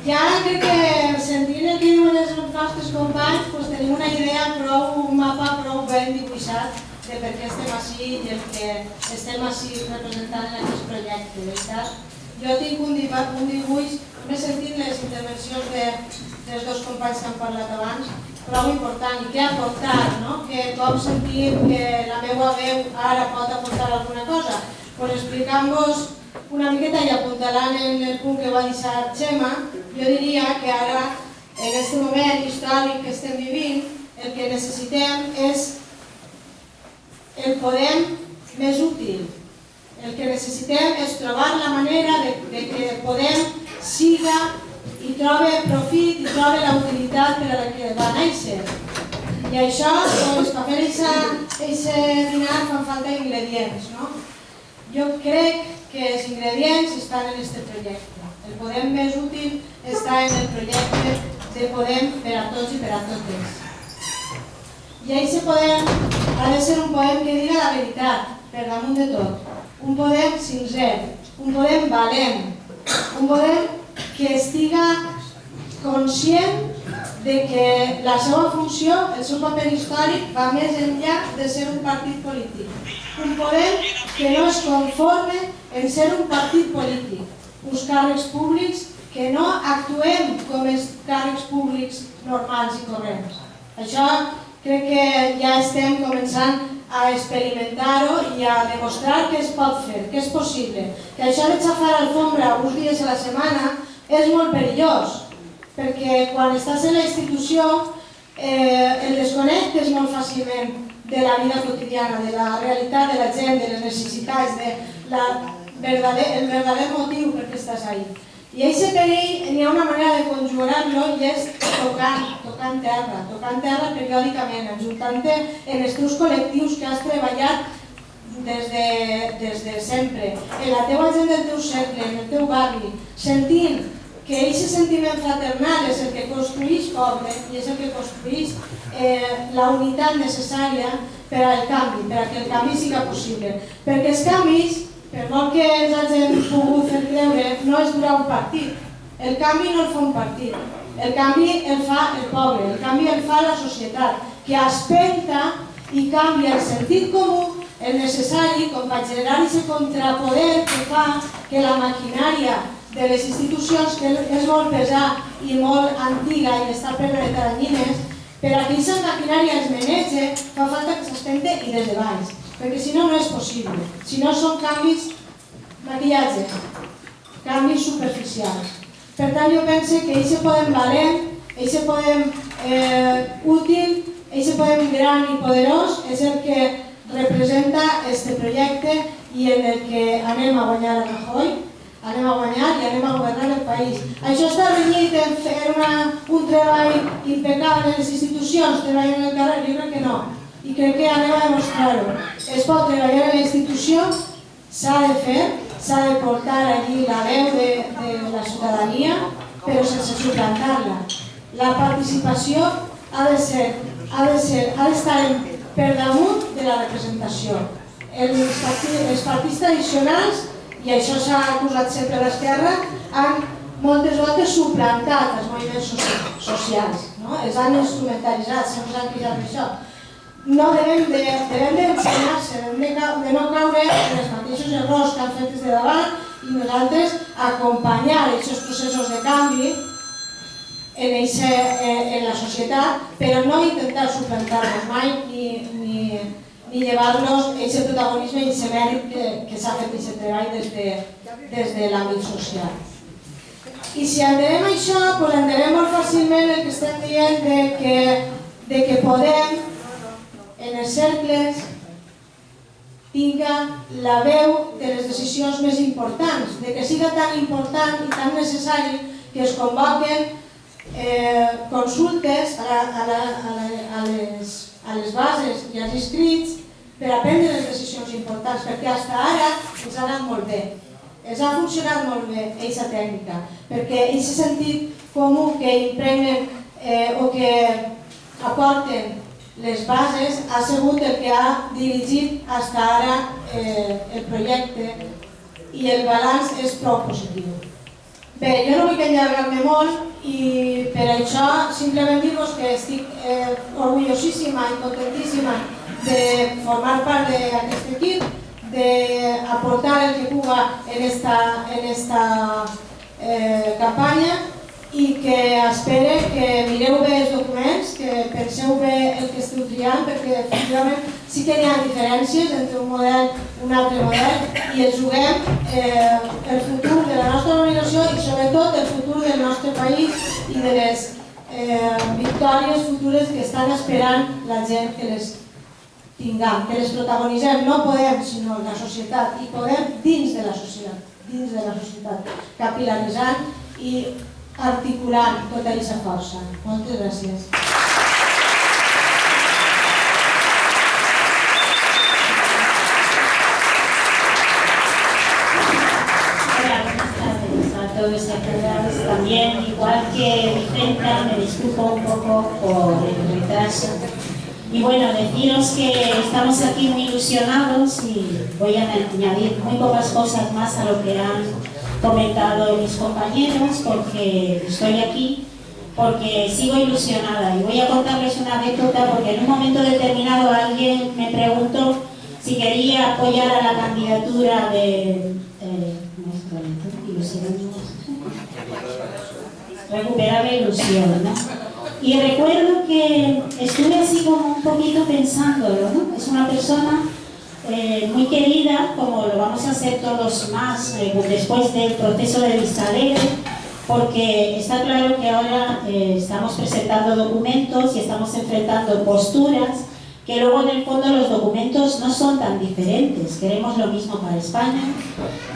I ara crec que sentint el que diuen els nostres companys tenim una idea, un mapa prou ben dibuixat de per què estem així i el que estem així representant en aquest projecte, veritat? Jo tinc un dibuix, m'he sentit les intervencions dels dos companys que han parlat abans, prou important i què ha aportat, no? Que com sentim que la meva veu ara pot aportar alguna cosa. Pues explicant-vos una miqueta i apuntalant en el punt que va deixar Xema, jo diria que ara, en aquest moment històric que estem vivint, el que necessitem és el Podem més útil. El que necessitem és trobar la manera de que Podem siga i troba profit i troba la utilitat per a la que va néixer. I això, per fer aquest dinar fan falta ingredients, no? Jo crec que els ingredients estan en aquest projecte. El Podem més útil està en el projecte de Podem per a tots i per a totes. I aquest Podem ha de ser un Podem que diga la veritat, per damunt de tot. Un Podem sincer, un Podem valent, un Podem que estiga conscient de que la seva funció, el seu paper històric, va més enllà de ser un partit polític. Un Podem que no es conforme en ser un partit polític, uns càrrecs públics que no actuem com els càrrecs públics normals i corrents. Això crec que ja estem començant a experimentar-ho i a demostrar que es pot fer, que és possible. Que això de xafar alfombra uns dies a la setmana és molt perillós, perquè quan estàs en la institució el desconnectes molt fàcilment de la vida quotidiana, de la realitat de la gent, de les necessitats, del verdader motiu per què estàs ahí. I aquest perill n'hi ha una manera de conjurar-lo i és tocant terra periòdicament, ajuntant-te en els teus col·lectius que has treballat des de sempre, en la teva gent del teu cercle, en el teu barri, sentint que aquest sentiment fraternal és el que construeix poble i és el que construeix la unitat necessària per al canvi, per a que el canvi siga possible. Perquè els canvis, per molt que ens hagin pogut fer creure, no és durar un partit. El canvi no el fa un partit. El canvi el fa el poble, el canvi el fa la societat, que espenta i canvia el sentit comú, el necessari, com per generar aquest contrapoder que fa que la maquinària de les institucions, que és molt pesada i molt antiga i està plena de taranyines, per a que aquesta maquinària es manege, fa falta que s'espente i des de baix, perquè si no, no és possible. Si no, són canvis maquillatge, canvis superficials. Per tant, jo penso que aquest Podem valent, aquest Podem útil, aquest Podem gran i poderós és el que representa aquest projecte i en el que anem a guanyar a Rajoy, anem a guanyar i anem a governar el país. Això està renyit en fer un treball impecable en les institucions, treballar en el carrer? Jo crec que no. I crec que anem a demostrar-ho. Es pot treballar en la institució, s'ha de fer, s'ha de portar allí la veu de la ciutadania, però sense suplantar-la. La participació ha d'estar per damunt de la representació. Els partits tradicionals, i això s'ha acusat sempre a l'esquerra, han moltes voltes suplantat els moviments socials, els han instrumentalitzat, sempre s'han cridat d'això. No devem d'ensenyar-se, de no caure en els mateixos errors que han fet des de davant i nosaltres acompanyar aquests processos de canvi en la societat, però no intentar suplantar-los mai ni llevar-los aquest protagonisme i aquest mèrit que s'ha fet aquest treball des de l'àmbit social. I si entenem això, doncs entenem molt fàcilment el que estem dient de que Podem, en els cercles, tinga la veu de les decisions més importants, de que siga tan important i tan necessari que es convoquen consultes a les bases i als inscrits per a prendre les decisions importants, perquè fins ara ens ha anat molt bé. Ens ha funcionat molt bé aquesta tècnica, perquè aquest sentit comú que impregnen o que aporten les bases ha sigut el que ha dirigit fins ara el projecte i el balanç és prou positiu. Bé, jo no vull allargar-me molt i per això simplement dir-vos que estic orgullosíssima i contentíssima de formar part d'aquest equip, d'aportar el que puga en esta campanya i que espere que mireu bé els documents, que penseu bé el que esteu triant, perquè efectivament sí que hi ha diferències entre un model i un altre model i ens juguem el futur de la nostra organització i sobretot el futur del nostre país i de les victòries futures que estan esperant la gent que les tinguem, que les protagonitzem. No Podem, sinó la societat, i Podem dins de la societat, capil·laritzant i articulant tota aquesta força. Moltes gràcies. Todos acordados también, igual que Vicenta, me disculpo un poco por el retraso. Y bueno, deciros que estamos aquí muy ilusionados y voy a añadir muy pocas cosas más a lo que han comentado mis compañeros, porque estoy aquí, porque sigo ilusionada. Y voy a contarles una anécdota, porque en un momento determinado alguien me preguntó si quería apoyar a la candidatura de... recuperar la ilusión, ¿no? Y recuerdo que estuve así como un poquito pensándolo, ¿no? Es una persona muy querida, como lo vamos a hacer todos más después del proceso de Vista Alegre, porque está claro que ahora estamos presentando documentos y estamos enfrentando posturas que luego en el fondo los documentos no son tan diferentes. Queremos lo mismo para España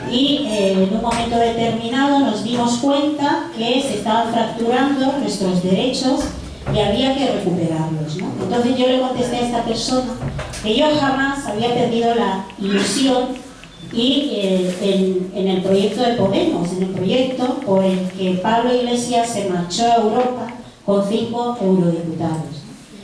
y en un momento determinado nos dimos cuenta que se estaban fracturando nuestros derechos y había que recuperarlos, ¿no? Entonces yo le contesté a esta persona que yo jamás había perdido la ilusión y en el proyecto de Podemos, en el proyecto por el que Pablo Iglesias se marchó a Europa con 5 eurodiputados.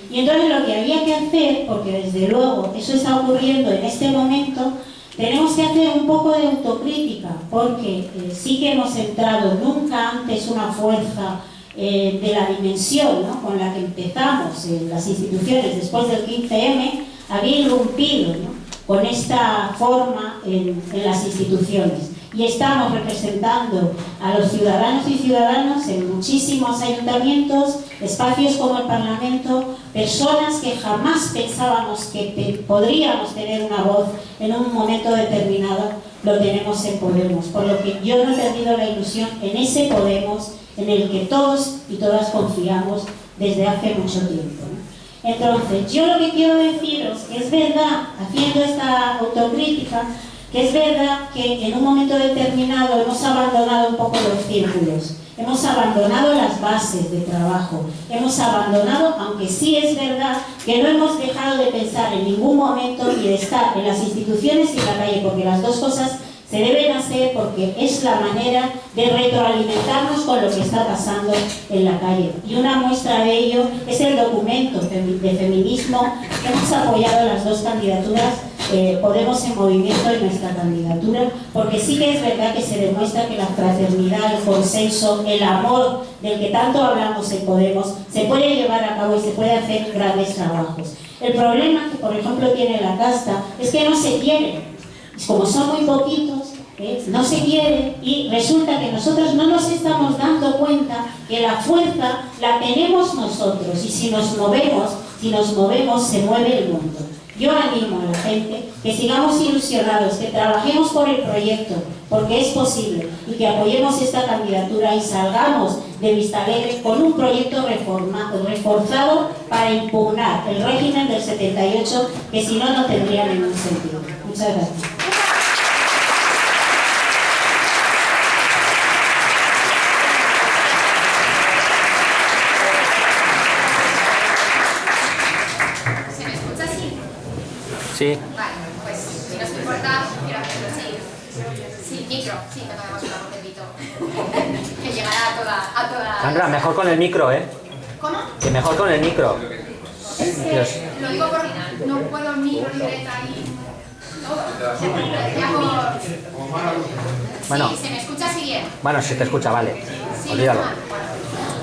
Y entonces lo que había que hacer, porque desde luego eso está ocurriendo en este momento, tenemos que hacer un poco de autocrítica, porque sí que hemos entrado nunca antes una fuerza de la dimensión, ¿no?, con la que empezamos en las instituciones después del 15M, había irrumpido, ¿no?, con esta forma en las instituciones. Y estamos representando a los ciudadanos y ciudadanas en muchísimos ayuntamientos, espacios como el Parlamento, personas que jamás pensábamos que podríamos tener una voz en un momento determinado, lo tenemos en Podemos. Por lo que yo no he perdido la ilusión en ese Podemos en el que todos y todas confiamos desde hace mucho tiempo, ¿no? Entonces, yo lo que quiero deciros que es verdad, haciendo esta autocrítica, que es verdad que en un momento determinado hemos abandonado un poco los círculos, hemos abandonado las bases de trabajo, hemos abandonado, aunque sí es verdad que no hemos dejado de pensar en ningún momento y de estar en las instituciones y en la calle, porque las dos cosas se deben hacer, porque es la manera de retroalimentarnos con lo que está pasando en la calle. Y una muestra de ello es el documento de feminismo que hemos apoyado las dos candidaturas, Podemos en Movimiento y nuestra candidatura, porque sí que es verdad que se demuestra que la fraternidad, el consenso, el amor del que tanto hablamos en Podemos se puede llevar a cabo y se puede hacer grandes trabajos. El problema que, por ejemplo, tiene la casta es que no se quiere. Como son muy poquitos, no se quiere, y resulta que nosotros no nos estamos dando cuenta que la fuerza la tenemos nosotros, y si nos movemos, se mueve el mundo. Yo animo a la gente que sigamos ilusionados, que trabajemos por el proyecto, porque es posible, y que apoyemos esta candidatura y salgamos de Vista Alegre con un proyecto reforzado para impugnar el régimen del 78, que si no, no tendría ningún sentido. Muchas gracias. Sí. Vale, pues si no os importa, quiero hacerlo así. Sin micro, sí, que podemos hablar un poquito. Que llegará a toda... Sandra, mejor con el micro, ¿eh? ¿Cómo? Que mejor con el micro. Es que lo digo porque no puedo micro, libreta y todo. Lo decía por... Bueno. Sí, se me escucha así bien. Bueno, se te escucha, vale. Sí, Olvídalo. bueno.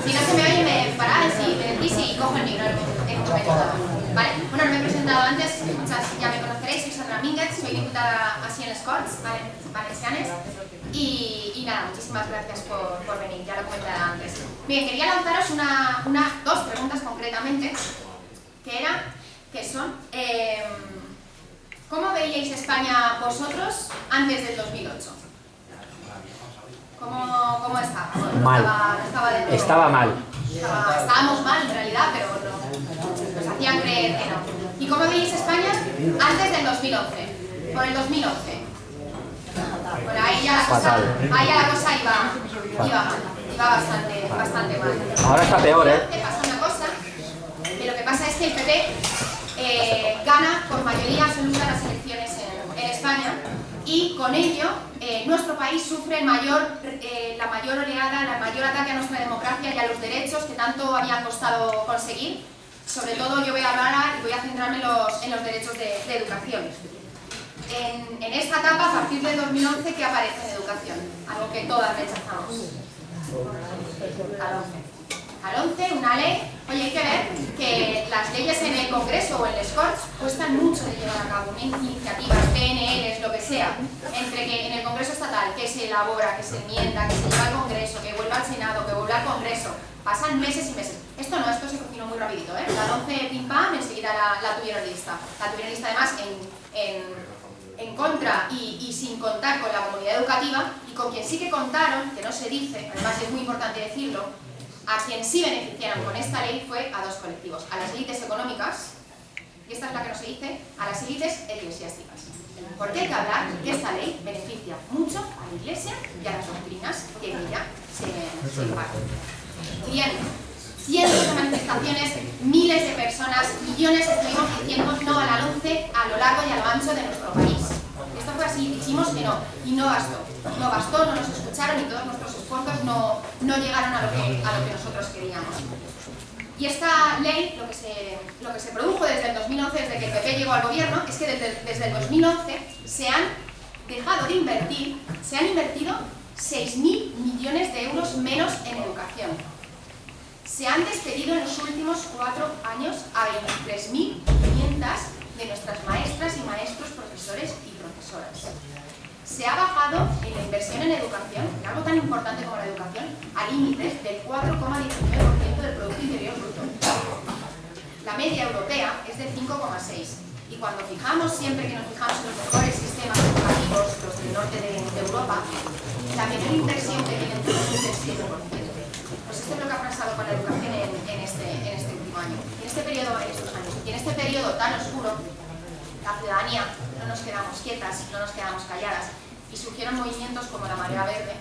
Si no se me oye, me paráis y me decís y cojo el micro en un momento dado. Vale, bueno, no me he presentado antes, muchas ya me conoceréis, soy Sandra Mínguez, soy diputada así en Corts, valencianes, y nada, muchísimas gracias por venir, ya lo comenté antes. Bien, quería lanzaros dos preguntas concretamente, que son, ¿cómo veíais España vosotros antes del 2008? ¿Cómo estaba? Bueno, mal. No estaba del todo. Estaba mal. Estábamos mal en realidad, pero nos hacían creer que no. ¿Y cómo veis España antes del 2011? Por el 2011. Bueno, ahí ya la cosa iba mal. iba bastante mal. Ahora está peor, ¿eh? Pasa una cosa, que lo que pasa es que el PP gana por mayoría absoluta las elecciones en España y con ello nuestro país sufre la mayor oleada, el mayor ataque a nuestra democracia y a los derechos que tanto había costado conseguir. Sobre todo yo voy a hablar y voy a centrarme en los derechos de educación. En esta etapa, a partir del 2011, ¿qué aparece en educación? Algo que todas rechazamos. Al 11, una ley. Oye, hay que ver que las leyes en el Congreso o en les Corts cuestan mucho de llevar a cabo, iniciativas, PNLs, lo que sea, entre que en el Congreso estatal, que se elabora, que se enmienda, que se lleva al Congreso, que vuelva al Senado, que vuelva al Congreso, pasan meses y meses. Esto se cocinó muy rapidito, ¿eh? La 11 pim pam, enseguida la tuvieron lista. La tuvieron lista además en contra y sin contar con la comunidad educativa, y con quien sí que contaron, que no se dice, además es muy importante decirlo, a quien sí beneficiaron con esta ley fue a dos colectivos, a las élites económicas, y esta es la que no se dice, a las élites eclesiásticas. Porque hay que hablar que esta ley beneficia mucho a la Iglesia y a las doctrinas que en ella se imparten. Cientos de manifestaciones, miles de personas, millones estuvimos diciendo no a la 11 a lo largo y a lo ancho de nuestro país. Esto fue así, dijimos que no, y no bastó. No bastó, no nos escucharon y todos nuestros esfuerzos no llegaron a lo que nosotros queríamos. Y esta ley, lo que se produjo desde el 2011, desde que el PP llegó al gobierno, es que desde el 2011 se han dejado de invertir, se han invertido 6.000 millones de euros menos en educación. Se han despedido en los últimos 4 años a 23.500 de nuestras maestras y maestros, profesores y profesoras. Se ha bajado en la inversión en educación, en algo tan importante como la educación, a límites del 4,19% del Producto Interior Bruto. La media europea es del 5,6%. Y cuando siempre que nos fijamos en los mejores sistemas educativos, los del norte de Europa, la menor inversión que tienen es del 7%. Pues esto es lo que ha pasado con la educación en este último año. En este periodo, en estos años, y en este periodo tan oscuro, la ciudadanía no nos quedamos quietas, no nos quedamos calladas, y surgieron movimientos como la Marea Verde,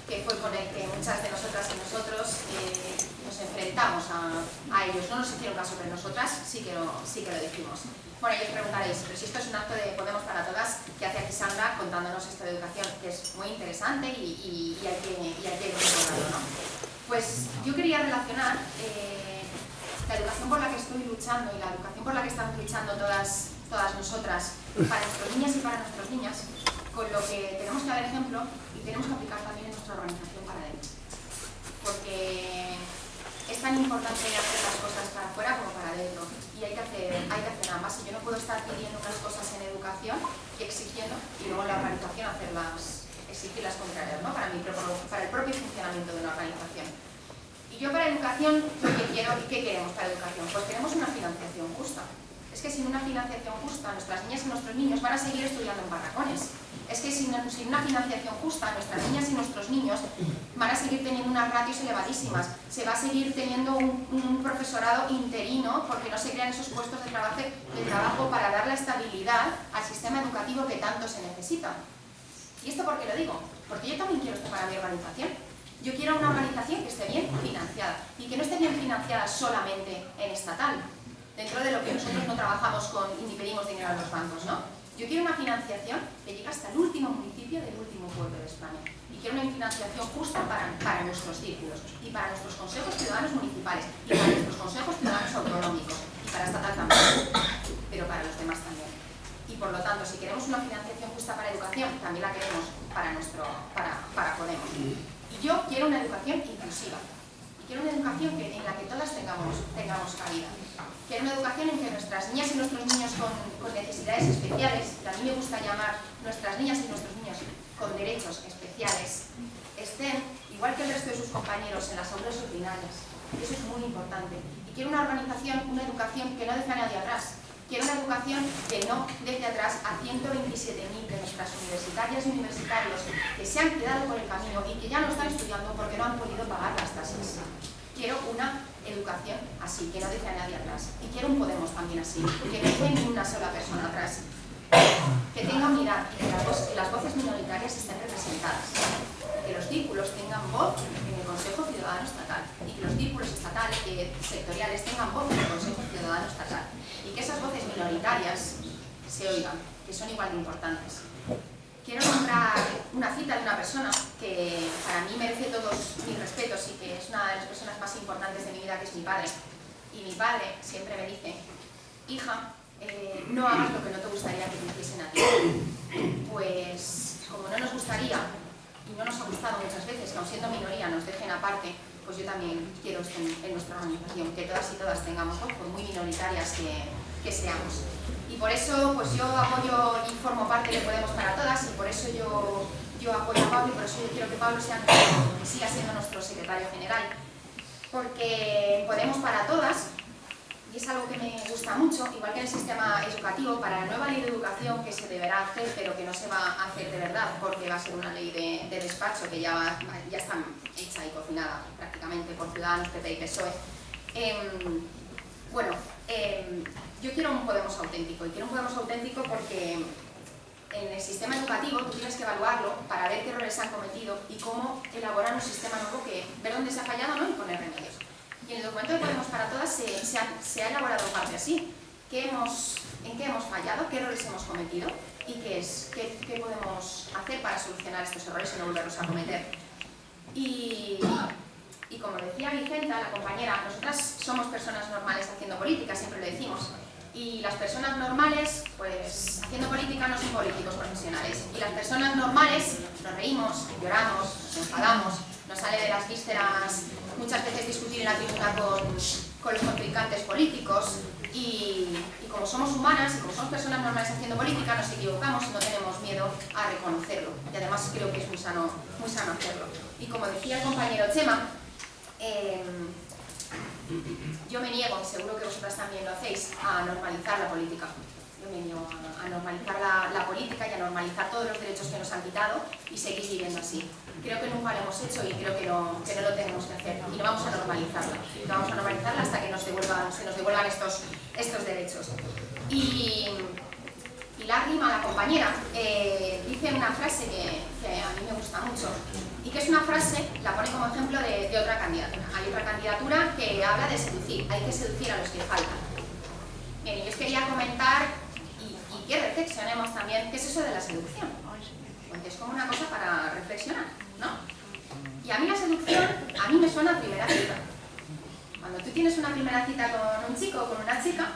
que fue con el que muchas de nosotras y nosotros nos enfrentamos a ellos. No nos hicieron caso, pero nosotras sí que lo dijimos. Bueno, y os preguntaréis, pero si esto es un acto de Podemos para Todas, ¿qué hace aquí Sandra contándonos esto de educación? Que es muy interesante y hay que recordarlo, ¿no? Pues yo quería relacionar la educación por la que estoy luchando y la educación por la que estamos luchando todas nosotras, para nuestras niñas y para nuestros niños, con lo que tenemos que dar ejemplo y tenemos que aplicar también en nuestra organización para adentro. Porque es tan importante hacer las cosas para afuera como para adentro, y hay que hacer ambas. Y yo no puedo estar pidiendo unas cosas en educación y exigiendo, y luego en la organización exigir las contrarias, ¿no? para el propio funcionamiento de una organización. Y yo para educación, ¿qué quiero y qué queremos para educación? Pues queremos una financiación justa. Es que sin una financiación justa, nuestras niñas y nuestros niños van a seguir estudiando en barracones. Es que sin una financiación justa, nuestras niñas y nuestros niños van a seguir teniendo unas ratios elevadísimas. Se va a seguir teniendo un profesorado interino porque no se crean esos puestos de trabajo para dar la estabilidad al sistema educativo que tanto se necesita. ¿Y esto por qué lo digo? Porque yo también quiero esto para mi organización. Yo quiero una organización que esté bien financiada y que no esté bien financiada solamente en estatal, dentro de lo que nosotros no trabajamos ni pedimos dinero a los bancos, ¿no? Yo quiero una financiación que llegue hasta el último municipio del último pueblo de España. Y quiero una financiación justa para nuestros círculos y para nuestros consejos ciudadanos municipales y para nuestros consejos ciudadanos autonómicos y para estatal también, pero para los demás también. Y por lo tanto, si queremos una financiación justa para educación, también la queremos para Podemos. Y yo quiero una educación inclusiva. Y quiero una educación en la que todas tengamos cabida. Quiero una educación en que nuestras niñas y nuestros niños con necesidades especiales, que a mí me gusta llamar nuestras niñas y nuestros niños con derechos especiales, estén, igual que el resto de sus compañeros, en las aulas ordinarias. Y eso es muy importante. Y quiero una organización, una educación que no deje a nadie atrás. Quiero una educación que no deje atrás a 127.000 de nuestras universitarias y universitarios que se han quedado por el camino y que ya no están estudiando porque no han podido pagar las tasas. Quiero una educación así, que no deje a nadie atrás. Y quiero un Podemos también así, que no deje ni una sola persona atrás. Que tenga unidad y que las voces minoritarias estén representadas. Que los círculos tengan voz en el Consejo sectoriales tengan voz en el Consejo Ciudadano Estatal y que esas voces minoritarias se oigan, que son igual de importantes. Quiero nombrar una cita de una persona que para mí merece todos mis respetos y que es una de las personas más importantes de mi vida, que es mi padre. Y mi padre siempre me dice: hija, no hagas lo que no te gustaría que te hiciesen a ti. Pues como no nos gustaría y no nos ha gustado muchas veces que aun siendo minoría nos dejen aparte, pues yo también quiero esto en nuestra organización, que todas y todas tengamos voz, por muy minoritarias que seamos. Y por eso pues yo apoyo y formo parte de Podemos para Todas, y por eso yo apoyo a Pablo, y por eso yo quiero que Pablo siga siendo nuestro secretario general. Porque Podemos para Todas, y es algo que me gusta mucho, igual que en el sistema educativo, para la nueva ley de educación que se deberá hacer, pero que no se va a hacer de verdad, porque va a ser una ley de despacho que ya está hecha y cocinada prácticamente por Ciudadanos, PP y PSOE. Yo quiero un Podemos auténtico, y quiero un Podemos auténtico porque en el sistema educativo tú tienes que evaluarlo para ver qué errores se han cometido y cómo elaborar un sistema nuevo, ver dónde se ha fallado, ¿no?, y poner remedios. Y en el documento de Podemos para Todas se ha elaborado parte así. ¿En qué hemos fallado? ¿Qué errores hemos cometido? ¿Y qué podemos hacer para solucionar estos errores y no volverlos a cometer? Y como decía Vicenta, la compañera, nosotras somos personas normales haciendo política, siempre lo decimos. Y las personas normales, pues haciendo política, no son políticos profesionales. Y las personas normales nos reímos, lloramos, nos enfadamos, nos sale de las vísceras muchas veces discutir en la tribuna con los contrincantes políticos. Y como somos humanas y como somos personas normales haciendo política, nos equivocamos y no tenemos miedo a reconocerlo. Y además creo que es muy sano hacerlo. Y como decía el compañero Chema, yo me niego, y seguro que vosotras también lo hacéis, a normalizar la política. Yo me niego a normalizar la política y a normalizar todos los derechos que nos han quitado y seguir viviendo así. Creo que nunca lo hemos hecho y creo que no lo tenemos que hacer. Y no vamos a normalizarla. No vamos a normalizarla hasta que se nos devuelvan estos derechos. Y Lágrima, la compañera, dice una frase que a mí me gusta mucho, y que es una frase, la pone como ejemplo de otra candidatura. Hay otra candidatura que habla de seducir, hay que seducir a los que faltan. Bien, y yo os quería comentar y que reflexionemos también qué es eso de la seducción, porque es como una cosa para reflexionar, ¿no? Y a mí la seducción, a mí me suena a primera cita. Cuando tú tienes una primera cita con un chico o con una chica,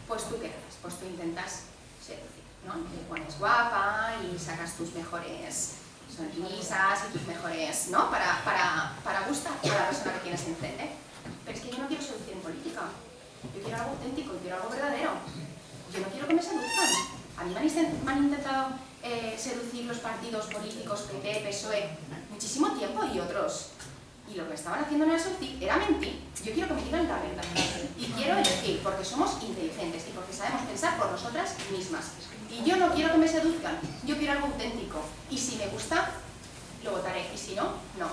pues tú qué haces, pues tú intentas seducir, ¿no? Te pones guapa y sacas tus mejores sonrisas y tus mejores, ¿no? Para gustar a la persona que tienes enfrente. Pero es que yo no quiero seducir en política. Yo quiero algo auténtico, quiero algo verdadero. Yo no quiero que me seduzcan. A mí me han intentado seducir los partidos políticos, PP, PSOE, muchísimo tiempo, y otros. Y lo que estaban haciendo no era seducir, era mentir. Yo quiero que me digan la verdad. Y quiero elegir, porque somos inteligentes y porque sabemos pensar por nosotras mismas. Y yo no quiero que me seduzcan, yo quiero algo auténtico. Y si me gusta, lo votaré. Y si no, no.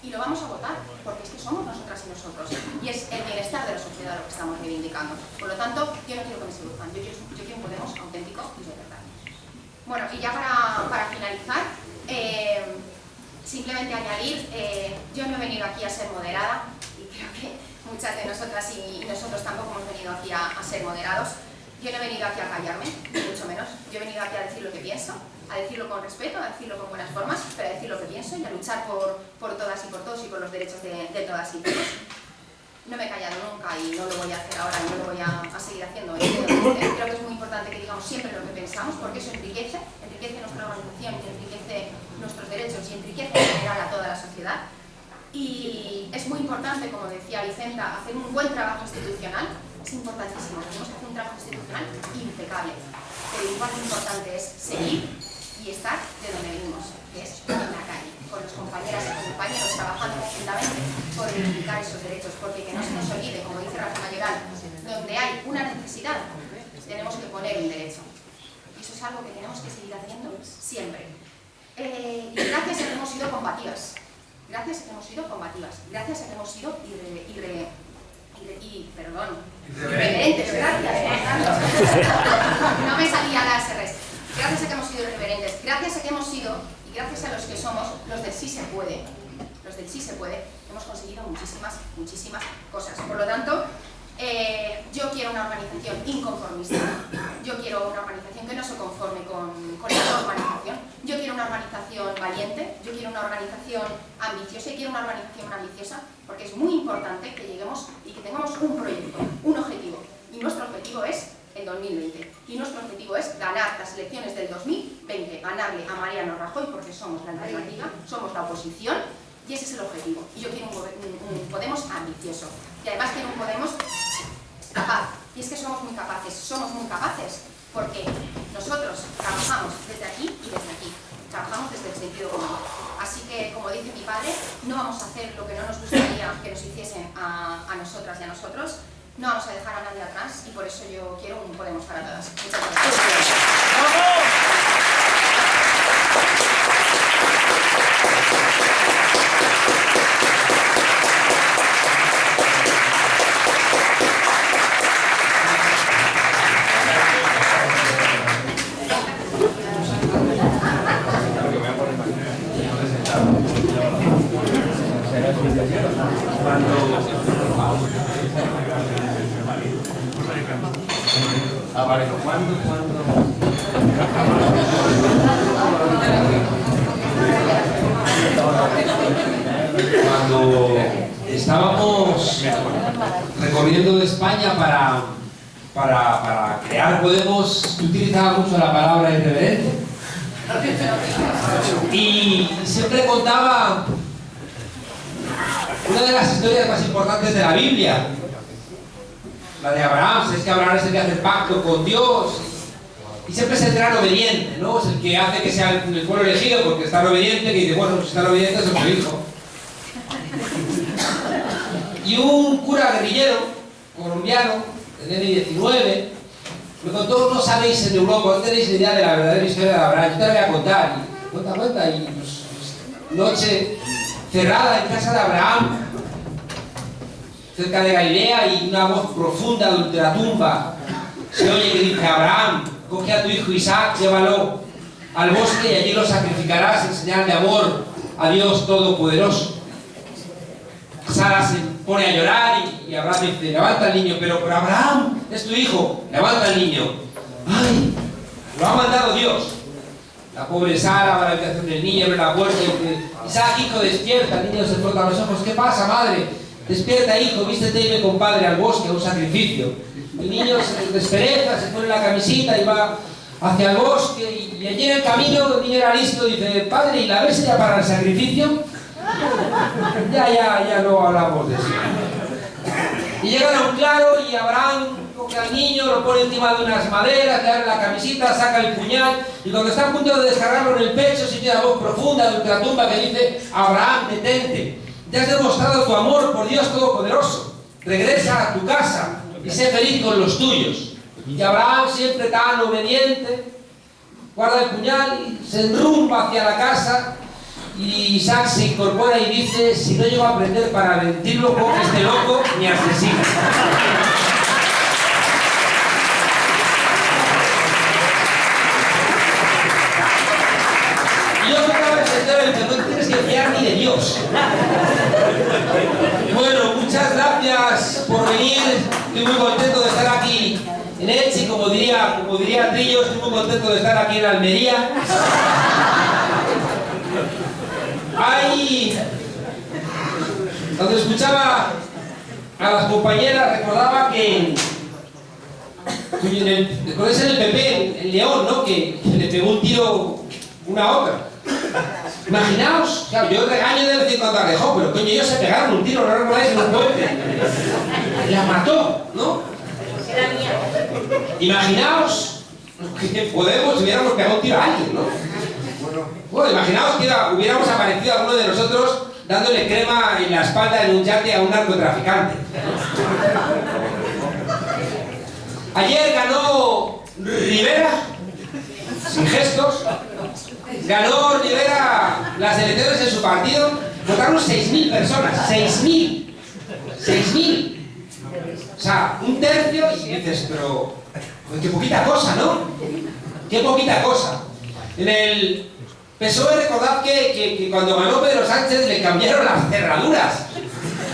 Y lo vamos a votar, porque es que somos nosotras y nosotros. Y es el bienestar de la sociedad lo que estamos reivindicando. Por lo tanto, yo no quiero que me seduzcan, yo quiero un Podemos auténtico y de verdad. Bueno, y ya para finalizar, simplemente añadir, yo no he venido aquí a ser moderada, y creo que muchas de nosotras y nosotros tampoco hemos venido aquí a ser moderados. Yo no he venido aquí a callarme, ni mucho menos. Yo he venido aquí a decir lo que pienso, a decirlo con respeto, a decirlo con buenas formas, pero a decir lo que pienso y a luchar por todas y por todos y por los derechos de todas y todos. No me he callado nunca y no lo voy a hacer ahora y no lo voy a seguir haciendo. Creo que es muy importante que digamos siempre lo que pensamos, porque eso enriquece nuestra organización y enriquece nuestros derechos y enriquece en general a toda la sociedad. Y es muy importante, como decía Vicenta, hacer un buen trabajo institucional. Es importantísimo, tenemos que hacer un trabajo institucional impecable, pero igual lo importante es seguir y estar de donde venimos, que es en la calle, con los compañeras y compañeros trabajando conjuntamente por reivindicar esos derechos, porque que no se nos olvide, como dice Rafa Mayoral, donde hay una necesidad, tenemos que poner un derecho. Y eso es algo que tenemos que seguir haciendo siempre. Y gracias a que hemos sido combativas, gracias a que hemos sido irreverentes, gracias. No me salía las R's. Gracias a que hemos sido irreverentes, gracias a que hemos sido, y gracias a los que somos, los del sí se puede, hemos hemos conseguido muchísimas cosas. Por lo tanto, yo quiero una organización inconformista, yo quiero una organización que no se conforme con la normalización, yo quiero una organización valiente, yo quiero una organización ambiciosa y quiero una organización ambiciosa porque es muy importante que lleguemos y que tengamos un proyecto, un objetivo, y nuestro objetivo es el 2020 y nuestro objetivo es ganar las elecciones del 2020, ganarle a Mariano Rajoy porque somos la alternativa, somos la oposición y ese es el objetivo. Y yo quiero un Podemos ambicioso y además quiero un Podemos capaz. Y es que somos muy capaces porque nosotros trabajamos desde aquí y desde aquí, trabajamos desde el sentido común. Así que, como dice mi padre, no vamos a hacer lo que no nos gustaría que nos hiciesen a nosotras y a nosotros, no vamos a dejar a nadie atrás y por eso yo quiero un Podemos para todas. Muchas gracias. Cuando estábamos recorriendo España para crear Podemos, utilizaba mucho la palabra irreverente. Y siempre contaba una de las historias más importantes de la Biblia, la de Abraham. Es que Abraham es el que hace el pacto con Dios y siempre es el gran obediente, ¿no? Es el que hace que sea el pueblo elegido porque es tan obediente que dice, bueno, pues si están obedientes es su hijo. Y un cura guerrillero colombiano, en el 19, me contó, no sabéis en Europa, no tenéis ni idea de la verdadera historia de Abraham, yo te la voy a contar. Y cuenta, y pues, noche cerrada en casa de Abraham, cerca de Galilea, y una voz profunda de ultratumba se oye que dice, Abraham, coge a tu hijo Isaac, llévalo al bosque y allí lo sacrificarás en señal de amor a Dios Todopoderoso. Sara se pone a llorar y Abraham dice, levanta al niño, pero Abraham es tu hijo, levanta al niño. ¡Ay! Lo ha mandado Dios. La pobre Sara va a la habitación del niño, abre la puerta y dice, Isaac, hijo, despierta. El niño se frota los ojos, ¿qué pasa, madre? Despierta, hijo, vístete y ve con padre al bosque, a un sacrificio. El niño se despereza, se pone la camisita y va hacia el bosque y allí en el camino el niño era listo y dice, padre, ¿y la ves ya para el sacrificio? Ya no hablamos de eso. Y llegan a un claro y Abraham coge al niño, lo pone encima de unas maderas, le abre la camisita, saca el puñal y cuando está a punto de descargarlo en el pecho se oye una voz profunda de ultratumba que dice, Abraham, detente, te has demostrado tu amor por Dios Todopoderoso, regresa a tu casa y sé feliz con los tuyos. Y Abraham, siempre tan obediente, guarda el puñal y se enrumba hacia la casa. Y Isaac se incorpora y dice, si no llego a aprender para mentirlo con este loco, me asesina. Y yo tocaba el sector en el que no tienes que fiar ni de Dios. Bueno, muchas gracias por venir. Estoy muy contento de estar aquí en Elche, como diría Trillo, estoy muy contento de estar aquí en Almería. Cuando escuchaba a las compañeras recordaba que con ese en el PP, el León, ¿no? Que le pegó un tiro una a otra. Imaginaos, claro, yo regaño de vez en cuando a Rejón, pero coño, ellos se pegaron un tiro, no recordáis, en un puente. La mató, ¿no? Era mía. Imaginaos que Podemos hubiéramos pegado un tiro a alguien, ¿no? Bueno, imaginaos que hubiéramos aparecido alguno de nosotros dándole crema en la espalda en un yate a un narcotraficante. Ayer ganó Rivera, sin gestos, ganó Rivera las elecciones en su partido, votaron 6.000 personas, 6.000. 6.000. O sea, un tercio y dices, pero qué poquita cosa, ¿no? Qué poquita cosa. En el PSOE recordad que cuando ganó Pedro Sánchez le cambiaron las cerraduras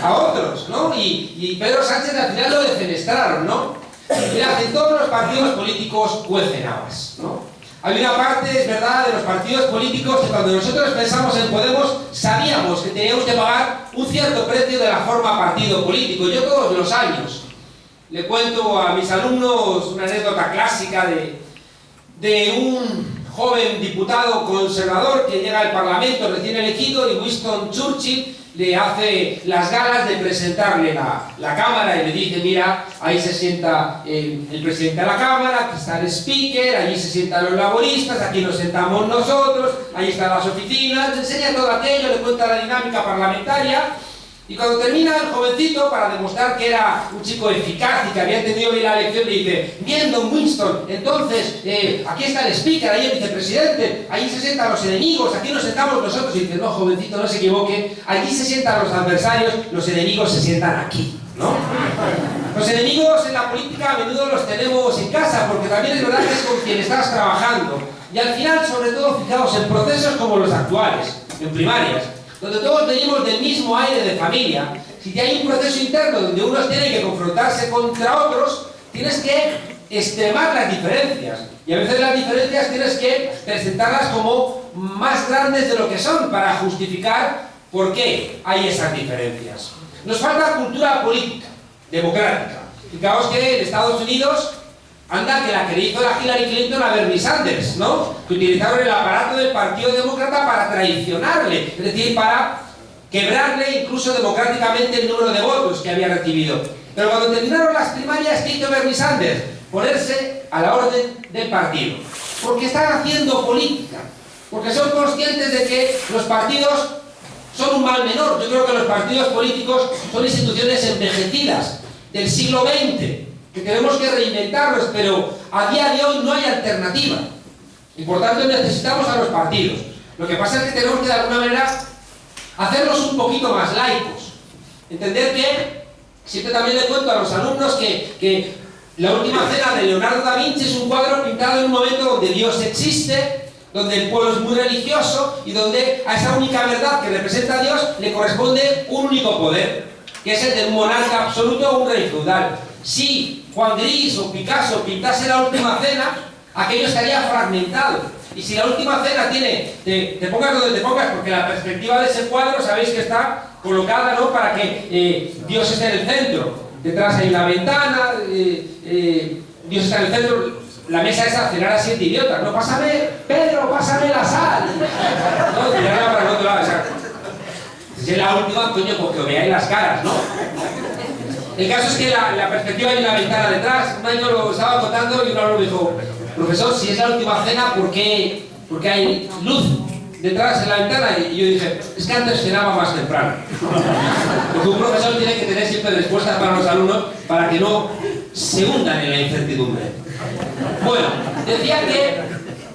a otros, ¿no? Y Pedro Sánchez al final lo defenestraron, ¿no? Mirad, en todos los partidos políticos cuecen habas, ¿no? Hay una parte, es verdad, de los partidos políticos que cuando nosotros pensamos en Podemos sabíamos que teníamos que pagar un cierto precio de la forma partido político. Yo todos los años le cuento a mis alumnos una anécdota clásica de un joven diputado conservador que llega al Parlamento recién elegido y Winston Churchill le hace las galas de presentarle la Cámara y le dice, mira, ahí se sienta el presidente de la Cámara, aquí está el speaker, allí se sientan los laboristas, aquí nos sentamos nosotros, ahí están las oficinas, le enseña todo aquello, le cuenta la dinámica parlamentaria. Y cuando termina el jovencito, para demostrar que era un chico eficaz y que había entendido bien la lección, le dice, bien, don Winston, entonces, aquí está el speaker, ahí el vicepresidente, allí se sientan los enemigos, aquí nos sentamos nosotros. Y dice, no, jovencito, no se equivoque, allí se sientan los adversarios, los enemigos se sientan aquí, ¿no? Los enemigos en la política a menudo los tenemos en casa, porque también es verdad que es con quien estás trabajando. Y al final, sobre todo, fijaos, en procesos como los actuales, en primarias, donde todos venimos del mismo aire de familia, si hay un proceso interno donde unos tienen que confrontarse contra otros, tienes que extremar las diferencias. Y a veces las diferencias tienes que presentarlas como más grandes de lo que son para justificar por qué hay esas diferencias. Nos falta cultura política, democrática. Fijaos que en Estados Unidos anda que la que le hizo la Hillary Clinton a Bernie Sanders, ¿no? Que utilizaron el aparato del Partido Demócrata para traicionarle, es decir, para quebrarle incluso democráticamente el número de votos que había recibido. Pero cuando terminaron las primarias, ¿qué hizo Bernie Sanders? Ponerse a la orden del partido. Porque están haciendo política. Porque son conscientes de que los partidos son un mal menor. Yo creo que los partidos políticos son instituciones envejecidas del siglo XX, que tenemos que reinventarlos, pero a día de hoy no hay alternativa. Y por tanto necesitamos a los partidos. Lo que pasa es que tenemos que de alguna manera hacerlos un poquito más laicos. Entender que, siempre también le cuento a los alumnos que La última cena de Leonardo da Vinci es un cuadro pintado en un momento donde Dios existe, donde el pueblo es muy religioso y donde a esa única verdad que representa a Dios le corresponde un único poder, que es el de un monarca absoluto o un rey feudal. Si Juan Gris o Picasso pintase la última cena, aquello estaría fragmentado. Y si la última cena tiene, te pongas donde te pongas, porque la perspectiva de ese cuadro sabéis que está colocada, ¿no?, para que Dios esté en el centro. Detrás hay una ventana, Dios está en el centro, la mesa es a cenar a 7 idiotas. No, pásame, Pedro, pásame la sal. No, tirarla para el otro lado, exacto. Si es la última, coño, pues que veáis las caras, ¿no? El caso es que la perspectiva hay una ventana detrás. Un año lo estaba contando y un alumno me dijo: profesor, si es la última cena, ¿por qué hay luz detrás en la ventana? Y yo dije: es que antes cenaba más temprano. Porque un profesor tiene que tener siempre respuestas para los alumnos para que no se hundan en la incertidumbre. Bueno, decía que,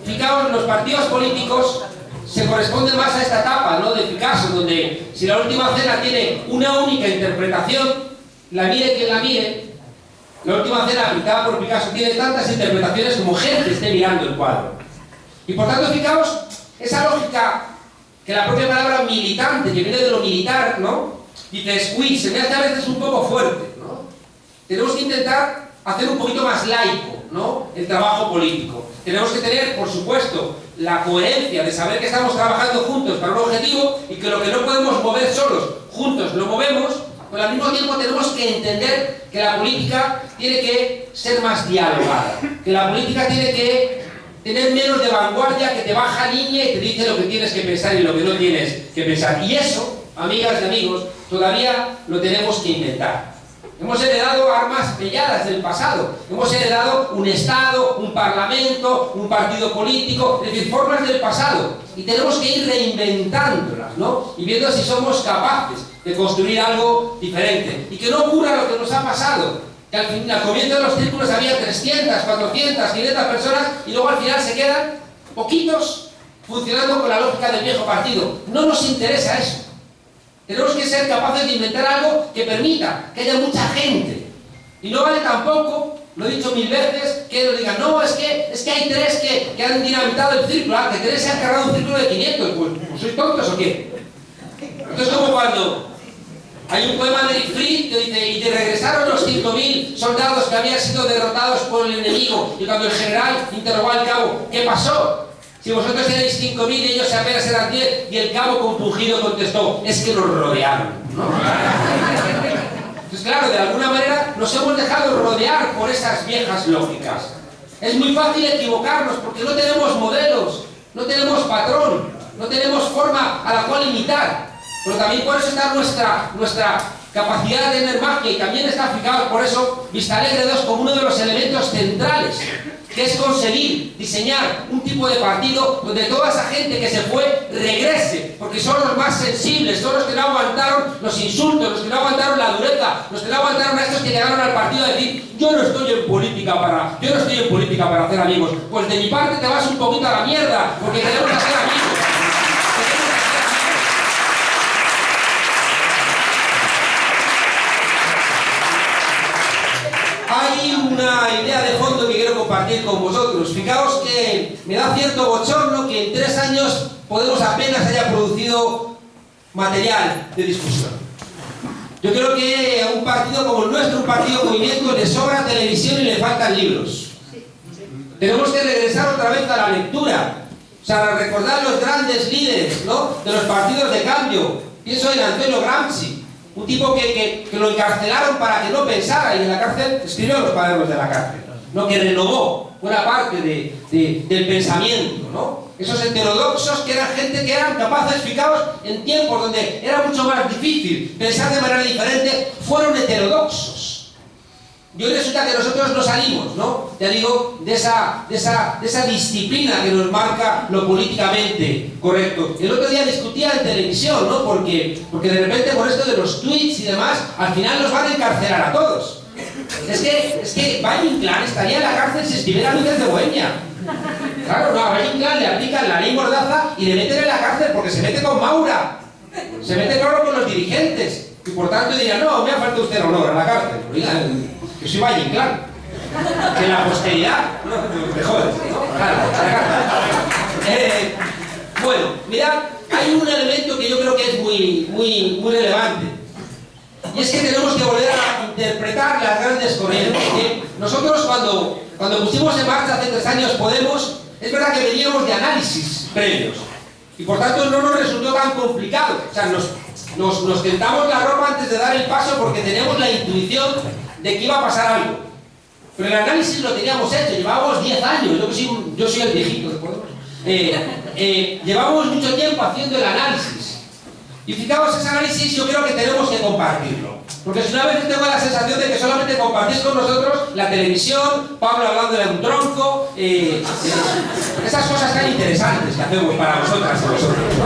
fijaos, los partidos políticos se corresponden más a esta etapa, ¿no?, de Picasso, donde si la última cena tiene una única interpretación, la mire quien la mire, la última cena pintada por Picasso tiene tantas interpretaciones como gente esté mirando el cuadro. Y por tanto, fijaos, esa lógica que la propia palabra militante, que viene de lo militar, ¿no?, dices: uy, se me hace a veces un poco fuerte, ¿no? Tenemos que intentar hacer un poquito más laico, ¿no?, el trabajo político. Tenemos que tener, por supuesto, la coherencia de saber que estamos trabajando juntos para un objetivo y que lo que no podemos mover solos, juntos lo movemos. Pero al mismo tiempo tenemos que entender que la política tiene que ser más dialogada, que la política tiene que tener menos de vanguardia, que te baja línea y te dice lo que tienes que pensar y lo que no tienes que pensar. Y eso, amigas y amigos, todavía lo tenemos que inventar. Hemos heredado armas pelladas del pasado, hemos heredado un Estado, un Parlamento, un partido político, es decir, formas del pasado, y tenemos que ir reinventándolas, ¿no?, y viendo si somos capaces de construir algo diferente, y que no ocurra lo que nos ha pasado, que al comienzo de los círculos había 300, 400, 500 personas, y luego al final se quedan poquitos funcionando con la lógica del viejo partido. No nos interesa eso. Tenemos que ser capaces de inventar algo que permita que haya mucha gente. Y no vale tampoco, lo he dicho 1000 veces, que nos digan: no, es que hay 3 que han dinamitado el círculo, que 3 se han cargado un círculo de 500. Pues ¿sois tontos o qué? Esto es como cuando Hay un poema de Fried que dice: y te regresaron los 5.000 soldados que habían sido derrotados por el enemigo. Y cuando el general interrogó al cabo: ¿qué pasó? Si vosotros erais 5.000 y ellos apenas eran 10, y el cabo compungido contestó: es que nos rodearon, ¿no? Entonces, claro, de alguna manera nos hemos dejado rodear por esas viejas lógicas. Es muy fácil equivocarnos porque no tenemos modelos, no tenemos patrón, no tenemos forma a la cual imitar. Pero también por eso está nuestra capacidad de tener magia, y también está fijado por eso Vistalegre 2 como uno de los elementos centrales, que es conseguir diseñar un tipo de partido donde toda esa gente que se fue regrese, porque son los más sensibles, son los que no aguantaron los insultos, los que no aguantaron la dureza, los que no aguantaron a estos que llegaron al partido a decir: yo no estoy en política para hacer amigos. Pues de mi parte te vas un poquito a la mierda, porque queremos hacer amigos. Hay una idea de fondo que quiero compartir con vosotros. Fijaos que me da cierto bochorno que en 3 años Podemos apenas haya producido material de discusión. Yo creo que a un partido como el nuestro, un partido movimiento, le sobra televisión y le faltan libros. Tenemos que regresar otra vez a la lectura. O sea, recordar los grandes líderes, ¿no?, de los partidos de cambio. Pienso en Antonio Gramsci, un tipo que lo encarcelaron para que no pensara, y en la cárcel escribió los cuadernos de la cárcel, ¿no?, que renovó buena parte del pensamiento, ¿no? Esos heterodoxos que eran gente que eran capaces, fijaos, en tiempos donde era mucho más difícil pensar de manera diferente, fueron heterodoxos. Y hoy resulta que nosotros no salimos, ¿no?, ya digo, de esa disciplina que nos marca lo políticamente correcto. El otro día discutía en televisión, ¿no?, porque de repente con esto de los tweets y demás, al final nos van a encarcelar a todos. Es que Valle Inclán estaría en la cárcel si escribiera Luces de Bohemia. Claro, no, a Valle Inclán le aplican la ley Mordaza y le meten en la cárcel porque se mete con Maura. Se mete, claro, con los dirigentes. Y por tanto dirían: no, me ha faltado usted honor a la cárcel. Oigan, que soy Valle Inclán. Que la posteridad, no, te jodes, ¿no? Claro, a la cárcel. Bueno, mirad, hay un elemento que yo creo que es muy relevante. Y es que tenemos que volver a interpretar las grandes corrientes. Nosotros cuando pusimos en marcha hace 3 años Podemos, es verdad que veníamos de análisis previos. Y por tanto no nos resultó tan complicado. O sea, nos tentamos la ropa antes de dar el paso porque teníamos la intuición de que iba a pasar algo. Pero el análisis lo teníamos hecho, llevábamos 10 años, yo soy el viejito de Podemos. Llevábamos mucho tiempo haciendo el análisis. Y fijaos, ese análisis yo creo que tenemos que compartirlo. Porque si una vez tengo la sensación de que solamente compartís con nosotros la televisión, Pablo hablando de un tronco, esas cosas tan interesantes que hacemos para vosotras y vosotros, ¿no?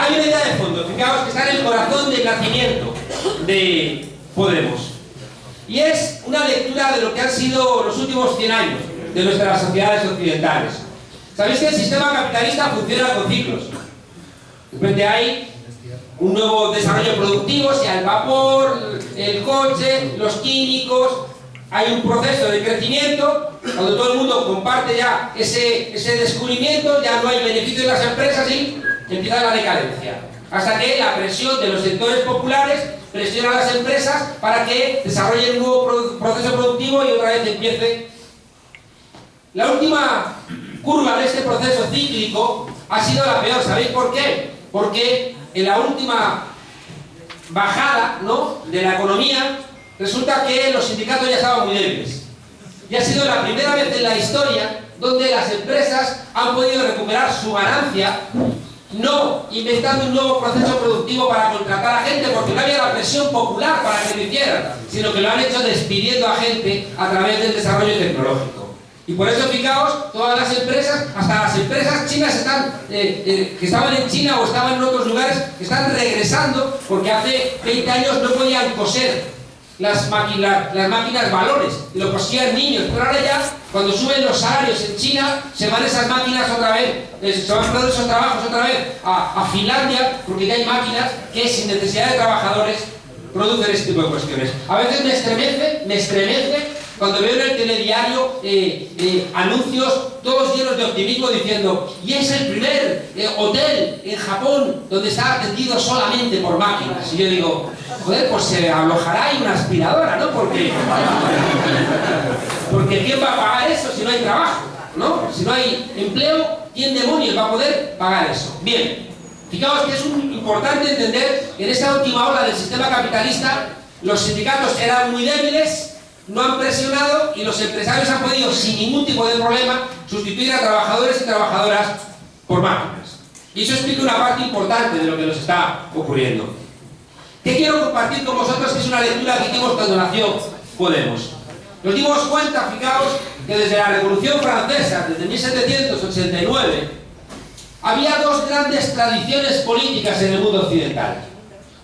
Hay una idea de fondo, fijaos, que está en el corazón del nacimiento de Podemos. Y es una lectura de lo que han sido los últimos 100 años de nuestras sociedades occidentales. Sabéis que el sistema capitalista funciona con ciclos. De repente hay un nuevo desarrollo productivo, sea el vapor, el coche, los químicos. Hay un proceso de crecimiento, cuando todo el mundo comparte ya ese descubrimiento, ya no hay beneficio en las empresas y empieza la decadencia. Hasta que la presión de los sectores populares presiona a las empresas para que desarrollen un nuevo proceso productivo y otra vez empiece. La última curva de este proceso cíclico ha sido la peor. ¿Sabéis por qué? Porque en la última bajada, ¿no?, de la economía, resulta que los sindicatos ya estaban muy débiles. Y ha sido la primera vez en la historia donde las empresas han podido recuperar su ganancia, no inventando un nuevo proceso productivo para contratar a gente, porque no había la presión popular para que lo hicieran, sino que lo han hecho despidiendo a gente a través del desarrollo tecnológico. Y por eso, fijaos, todas las empresas, hasta las empresas chinas que estaban en China o estaban en otros lugares, están regresando porque hace 20 años no podían coser las máquinas valores, y lo cosían niños. Pero ahora ya, cuando suben los salarios en China, se van esas máquinas otra vez, se van todos esos trabajos otra vez a Finlandia, porque ya hay máquinas que sin necesidad de trabajadores producen este tipo de cuestiones. A veces me estremece cuando veo en el telediario anuncios todos llenos de optimismo diciendo y es el primer hotel en Japón donde está atendido solamente por máquinas. Y yo digo, joder, pues se alojará ahí una aspiradora, ¿no? Porque ¿quién va a pagar eso si no hay trabajo? ¿No? Si no hay empleo, ¿quién demonios va a poder pagar eso? Bien, fijaos que es importante entender que en esta última ola del sistema capitalista los sindicatos eran muy débiles, no han presionado y los empresarios han podido sin ningún tipo de problema sustituir a trabajadores y trabajadoras por máquinas. Y eso explica una parte importante de lo que nos está ocurriendo. ¿Qué quiero compartir con vosotros? Que es una lectura que hicimos cuando nació Podemos. Nos dimos cuenta, fijaos, que desde la Revolución Francesa, desde 1789, había dos grandes tradiciones políticas en el mundo occidental.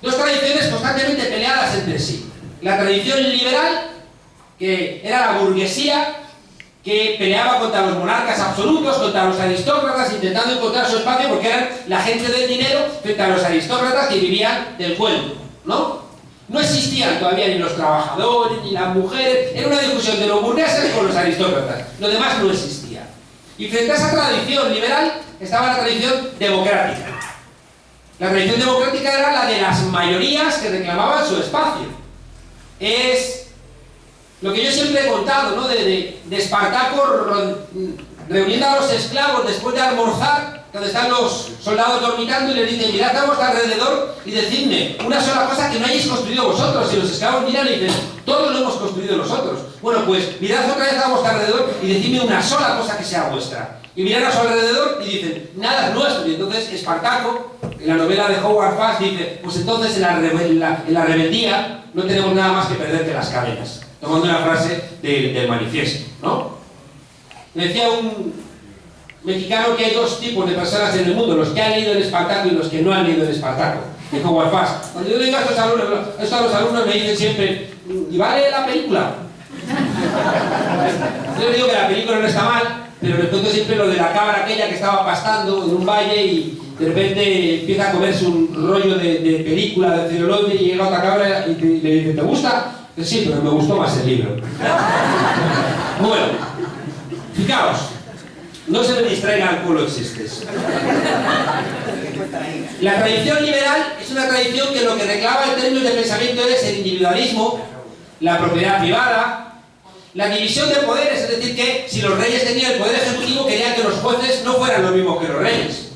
Dos tradiciones constantemente peleadas entre sí. La tradición liberal, que era la burguesía, que peleaba contra los monarcas absolutos, contra los aristócratas, intentando encontrar su espacio porque eran la gente del dinero frente a los aristócratas que vivían del cuento, ¿no? No existían todavía ni los trabajadores, ni las mujeres, era una discusión de los burgueses con los aristócratas, lo demás no existía. Y frente a esa tradición liberal estaba la tradición democrática. La tradición democrática era la de las mayorías que reclamaban su espacio. Es lo que yo siempre he contado, ¿no? De Espartaco reuniendo a los esclavos después de almorzar, donde están los soldados dormitando y les dicen, mirad a vuestro alrededor y decidme una sola cosa que no hayáis construido vosotros. Y los esclavos miran y dicen, todos lo hemos construido nosotros. Bueno, pues mirad otra vez a vuestro alrededor y decidme una sola cosa que sea vuestra. Y miran a su alrededor y dicen, nada es nuestro. Y entonces Espartaco, en la novela de Howard Fast, dice, pues entonces en la rebeldía no tenemos nada más que perder que las cadenas. Tomando una frase del manifiesto, ¿no? Me decía un mexicano que hay dos tipos de personas en el mundo, los que han leído el Espartaco y los que no han leído el Espartaco, de Howard Fast. Cuando yo digo a los alumnos me dicen siempre, ¿y vale la película? Yo les digo que la película no está mal, pero les cuento siempre lo de la cabra aquella que estaba pastando en un valle y de repente empieza a comerse un rollo de película, de celuloide, y llega otra cabra y le dice, ¿te gusta? Sí, pero me gustó más el libro. Bueno, fijaos, no se me distraigan con lo existes. La tradición liberal es una tradición que lo que reclama en términos de pensamiento es el individualismo, la propiedad privada, la división de poderes, es decir, que si los reyes tenían el poder ejecutivo, querían que los jueces no fueran lo mismo que los reyes.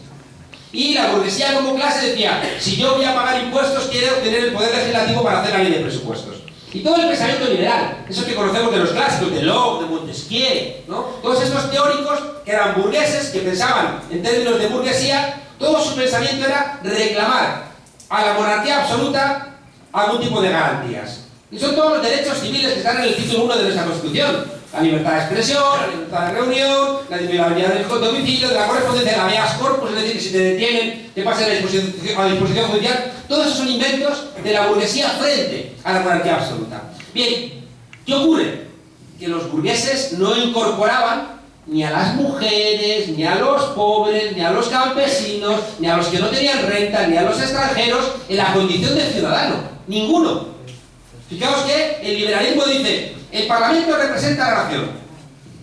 Y la burguesía como clase decía, si yo voy a pagar impuestos, quiero tener el poder legislativo para hacer la ley de presupuestos. Y todo el pensamiento liberal, eso que conocemos de los clásicos, de Locke, de Montesquieu, ¿no? Todos estos teóricos que eran burgueses, que pensaban en términos de burguesía, todo su pensamiento era reclamar a la monarquía absoluta algún tipo de garantías. Y son todos los derechos civiles que están en el título 1 de nuestra Constitución. La libertad de expresión, la libertad de reunión, la inviolabilidad del domicilio, de la correspondencia, de la habeas corpus, es decir, que si te detienen, te pasan a disposición judicial. Todos esos son inventos de la burguesía frente a la monarquía absoluta. Bien, ¿qué ocurre? Que los burgueses no incorporaban ni a las mujeres, ni a los pobres, ni a los campesinos, ni a los que no tenían renta, ni a los extranjeros en la condición de ciudadano. Ninguno. Fijaos que el liberalismo dice, el Parlamento representa a la nación.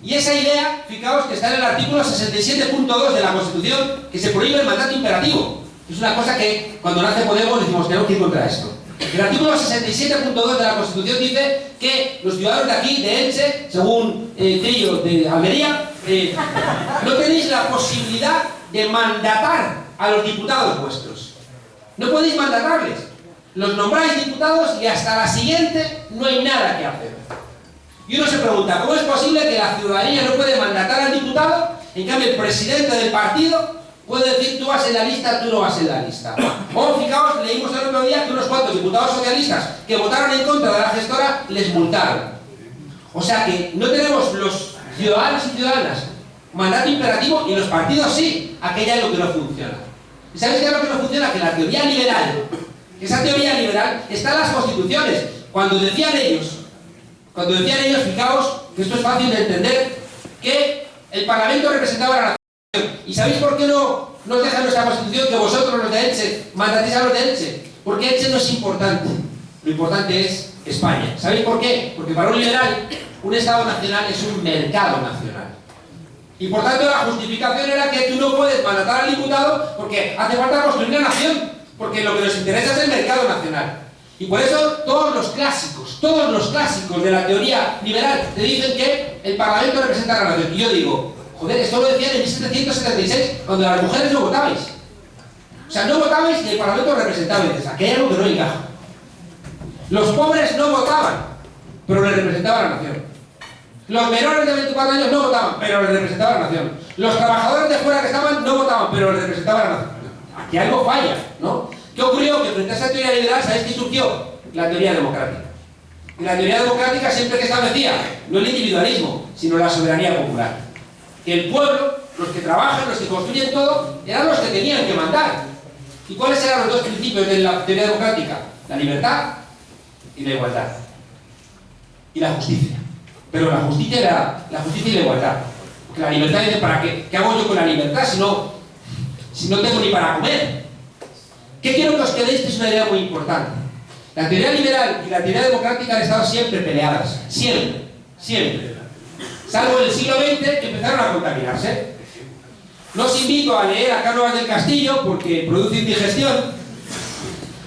Y esa idea, fijaos que está en el artículo 67.2 de la Constitución, que se prohíbe el mandato imperativo. Es una cosa que cuando nace Podemos decimos, tenemos que ir contra esto. El artículo 67.2 de la Constitución dice que los ciudadanos de aquí, de Elche, según Trillo de Almería, no tenéis la posibilidad de mandatar a los diputados vuestros. No podéis mandatarles. Los nombráis diputados y hasta la siguiente no hay nada que hacer. Y uno se pregunta, ¿cómo es posible que la ciudadanía no puede mandatar al diputado? En cambio, el presidente del partido puede decir, tú vas en la lista, tú no vas en la lista. O fijaos, leímos el otro día que unos cuantos diputados socialistas que votaron en contra de la gestora les multaron. O sea que no tenemos los ciudadanos y ciudadanas mandato imperativo y los partidos sí, aquella es lo que no funciona. ¿Y sabéis qué es lo que no funciona? Que la teoría liberal, esa teoría liberal está en las constituciones. Cuando decían ellos, fijaos que esto es fácil de entender, que el Parlamento representaba a la nación. ¿Y sabéis por qué no nos deja nuestra Constitución que vosotros, los de Elche, mandatéis a los de Elche? Porque Elche no es importante. Lo importante es España. ¿Sabéis por qué? Porque para un liberal, un Estado nacional es un mercado nacional. Y por tanto la justificación era que tú no puedes mandatar al diputado porque hace falta construir una nación, porque lo que nos interesa es el mercado nacional. Y por eso todos los clásicos de la teoría liberal te dicen que el Parlamento representa a la nación. Y yo digo, joder, esto lo decían en 1776, cuando las mujeres no votabais. O sea, no votabais y el Parlamento representaba. Aquí hay algo que no encaja. Los pobres no votaban, pero les representaba a la nación. Los menores de 24 años no votaban, pero les representaba a la nación. Los trabajadores de fuera que estaban no votaban, pero les representaba a la nación. Aquí algo falla, ¿no? ¿Qué ocurrió? Que frente a esa teoría liberal, ¿sabéis qué surgió? La teoría democrática. Y la teoría democrática siempre que establecía no el individualismo, sino la soberanía popular. Que el pueblo, los que trabajan, los que construyen todo, eran los que tenían que mandar. ¿Y cuáles eran los dos principios de la teoría democrática? La libertad y la igualdad. Y la justicia. Pero la justicia y la igualdad. Porque la libertad dice, ¿para qué? ¿Qué hago yo con la libertad si no tengo ni para comer? ¿Qué quiero que os quedéis? Que es una idea muy importante. La teoría liberal y la teoría democrática han estado siempre peleadas. Siempre. Siempre. Salvo en el siglo XX, que empezaron a contaminarse. No os invito a leer a Cánovas del Castillo porque produce indigestión.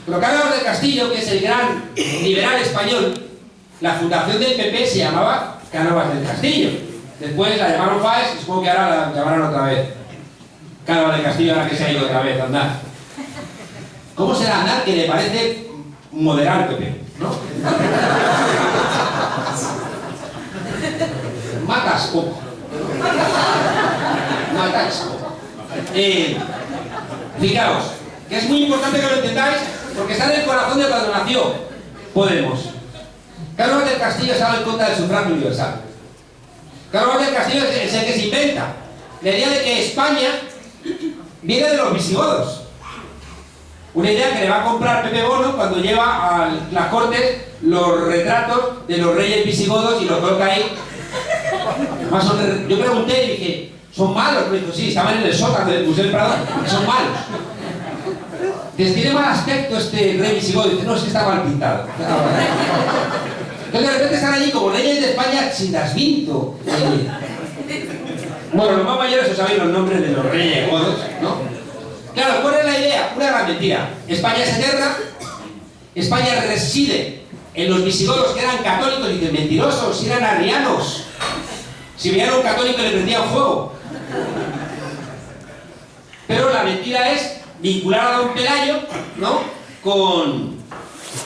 Pero Cánovas del Castillo, que es el gran liberal español, la fundación del PP se llamaba Cánovas del Castillo. Después la llamaron FAES y supongo que ahora la llamarán otra vez. Cánovas del Castillo, ahora que se ha ido otra vez, andar. ¿Cómo será andar que le parece moderar el PP? ¿No? Matas poco. Matáis poco. Fijaos, que es muy importante que lo entendáis porque está en el corazón de cuando nació Podemos. Cánovas del Castillo estaba en contra del sufragio universal. Cánovas del Castillo es el que se inventa la idea de que España viene de los visigodos. Una idea que le va a comprar Pepe Bono cuando lleva a las cortes los retratos de los reyes visigodos y los coloca ahí. Yo pregunté y dije, ¿son malos? Me dijo, sí, estaban en el sótano del Museo del Prado, son malos. Tiene mal aspecto este rey visigodo, dice, no, es que está mal pintado. Entonces de repente están allí como reyes de España sin dasvinto. Bueno, los más mayores os sabéis los nombres de los reyes godos, ¿no? Claro, ¿cuál es la idea? Una gran mentira. España es eterna, España reside en los visigodos que eran católicos, y dicen, mentirosos, si eran arrianos. Si veían a un católico le prendían fuego. Pero la mentira es vincular a don Pelayo, ¿no? Con...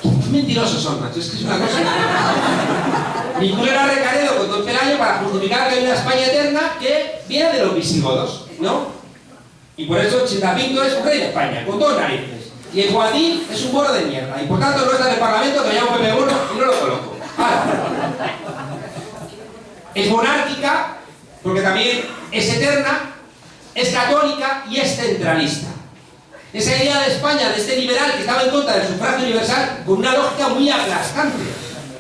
Qué mentirosos son, macho, es que es una cosa... Vincular a Recaredo con don Pelayo para justificar que hay una España eterna que viene de los visigodos, ¿no? Y por eso Chintapinto es un rey de España, con dos narices. Y el Guadí es un moro de mierda. Y por tanto no está en el Parlamento, que me llamo Pepe Bono y no lo coloco. Ahora, es monárquica, porque también es eterna, es católica y es centralista. Esa idea de España, de este liberal que estaba en contra del sufragio universal, con una lógica muy aplastante.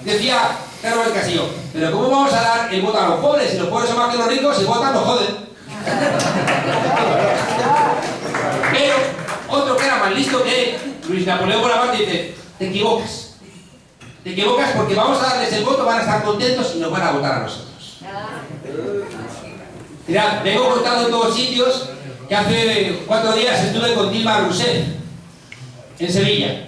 Decía Cánovas del Castillo, pero ¿cómo vamos a dar el voto a los pobres? Si los pobres son más que los ricos, si votan, nos joden. Pero otro que era más listo que él, Luis Napoleón Bonaparte, dice, te equivocas. Te equivocas porque vamos a darles el voto, van a estar contentos y nos van a votar a nosotros. Mirad, vengo contando en todos sitios que hace 4 días estuve con Dilma Rousseff en Sevilla.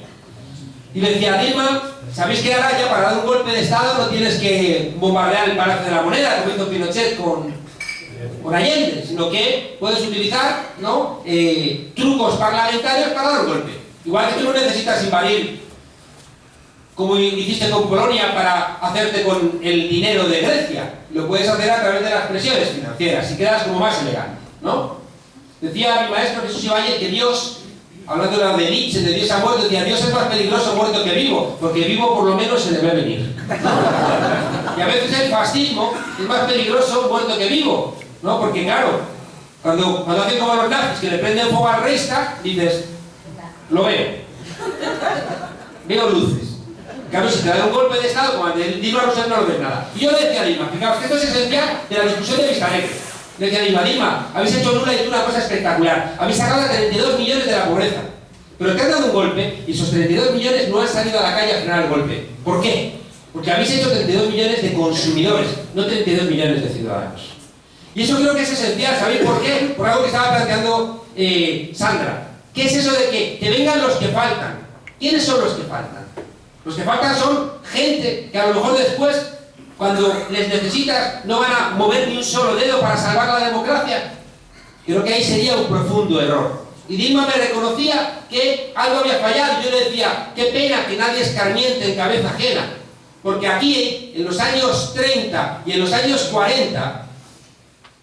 Y le decía, Dilma, ¿sabéis que ahora ya para dar un golpe de Estado no tienes que bombardear el Palacio de la Moneda, como hizo Pinochet con Allende, sino que puedes utilizar, ¿no? Trucos parlamentarios para dar un golpe. Igual que tú no necesitas invadir, como hiciste con Polonia, para hacerte con el dinero de Grecia. Lo puedes hacer a través de las presiones financieras y quedas como más elegante, ¿no? Decía mi maestro Jesús Ibáñez que Dios, hablando de Nietzsche, de Dios ha muerto, decía, Dios es más peligroso muerto que vivo, porque vivo por lo menos se debe venir. Y a veces el fascismo es más peligroso muerto que vivo, ¿no? Porque claro, cuando hacen como los nazis, que le prenden fuego al Reichstag, dices, lo veo. Veo luces. Claro, si te da un golpe de Estado, como el de Dilma Rousseff, no lo ves nada. Y yo le decía a Dilma, fijaos que esto es esencial de la discusión de Vistalegre. Le decía a Dilma, habéis hecho en una una cosa espectacular. Habéis sacado a 32 millones de la pobreza. Pero te han dado un golpe y esos 32 millones no han salido a la calle a frenar el golpe. ¿Por qué? Porque habéis hecho 32 millones de consumidores, no 32 millones de ciudadanos. Y eso creo que es esencial. ¿Sabéis por qué? Por algo que estaba planteando Sandra. ¿Qué es eso de que vengan los que faltan? ¿Quiénes son los que faltan? Los que faltan son gente que a lo mejor después, cuando les necesitas, no van a mover ni un solo dedo para salvar la democracia. Creo que ahí sería un profundo error. Y Dilma me reconocía que algo había fallado. Y yo le decía, qué pena que nadie escarmiente en cabeza ajena. Porque aquí, en los años 30 y en los años 40,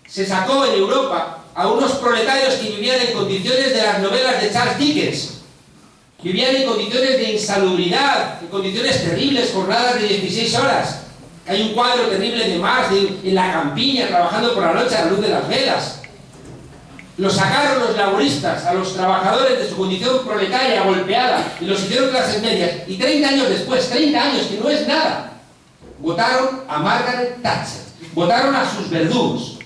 se sacó en Europa a unos proletarios que vivían en condiciones de las novelas de Charles Dickens. Vivían en condiciones de insalubridad, en condiciones terribles, jornadas de 16 horas. Hay un cuadro terrible de Marx en la campiña, trabajando por la noche a la luz de las velas. Los sacaron los laboristas, a los trabajadores de su condición proletaria, golpeada, y los hicieron clases medias. Y 30 años después, 30 años, que no es nada, votaron a Margaret Thatcher. Votaron a sus verdugos.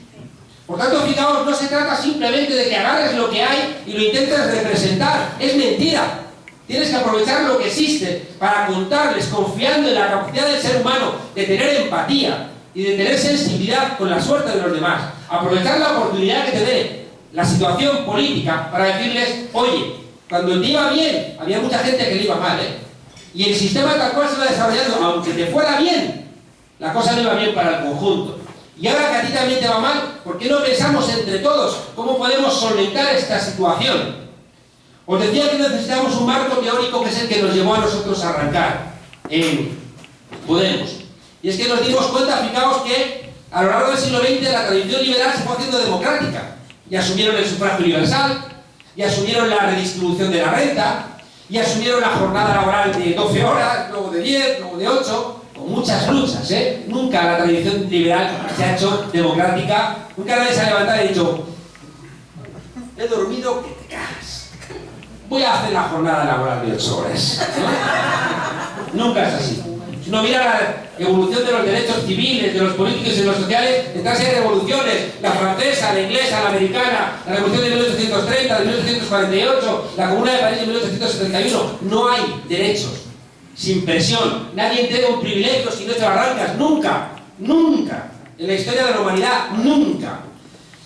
Por tanto, fijaos, no se trata simplemente de que agarres lo que hay y lo intentes representar. Es mentira. Tienes que aprovechar lo que existe para contarles, confiando en la capacidad del ser humano de tener empatía y de tener sensibilidad con la suerte de los demás. Aprovechar la oportunidad que te dé la situación política para decirles, oye, cuando te iba bien, había mucha gente que le iba mal, y el sistema tal cual se va desarrollando, aunque te fuera bien, la cosa no iba bien para el conjunto. Y ahora que a ti también te va mal, ¿por qué no pensamos entre todos cómo podemos solventar esta situación? Os decía que necesitamos un marco teórico que es el que nos llevó a nosotros a arrancar en Podemos. Y es que nos dimos cuenta, fijaos, que a lo largo del siglo XX la tradición liberal se fue haciendo democrática. Y asumieron el sufragio universal, y asumieron la redistribución de la renta, y asumieron la jornada laboral de 12 horas, luego de 10, luego de 8, con muchas luchas, Nunca la tradición liberal se ha hecho democrática, nunca nadie se ha levantado y ha dicho, he dormido que te cagas, voy a hacer la jornada laboral de 8 horas, ¿no? Nunca es así. Si uno mira la evolución de los derechos civiles, de los políticos y de los sociales, detrás hay revoluciones, la francesa, la inglesa, la americana, la revolución de 1830, de 1848, la Comuna de París de 1871, no hay derechos sin presión, nadie entrega un privilegio si no te arrancas, nunca, nunca, en la historia de la humanidad, nunca.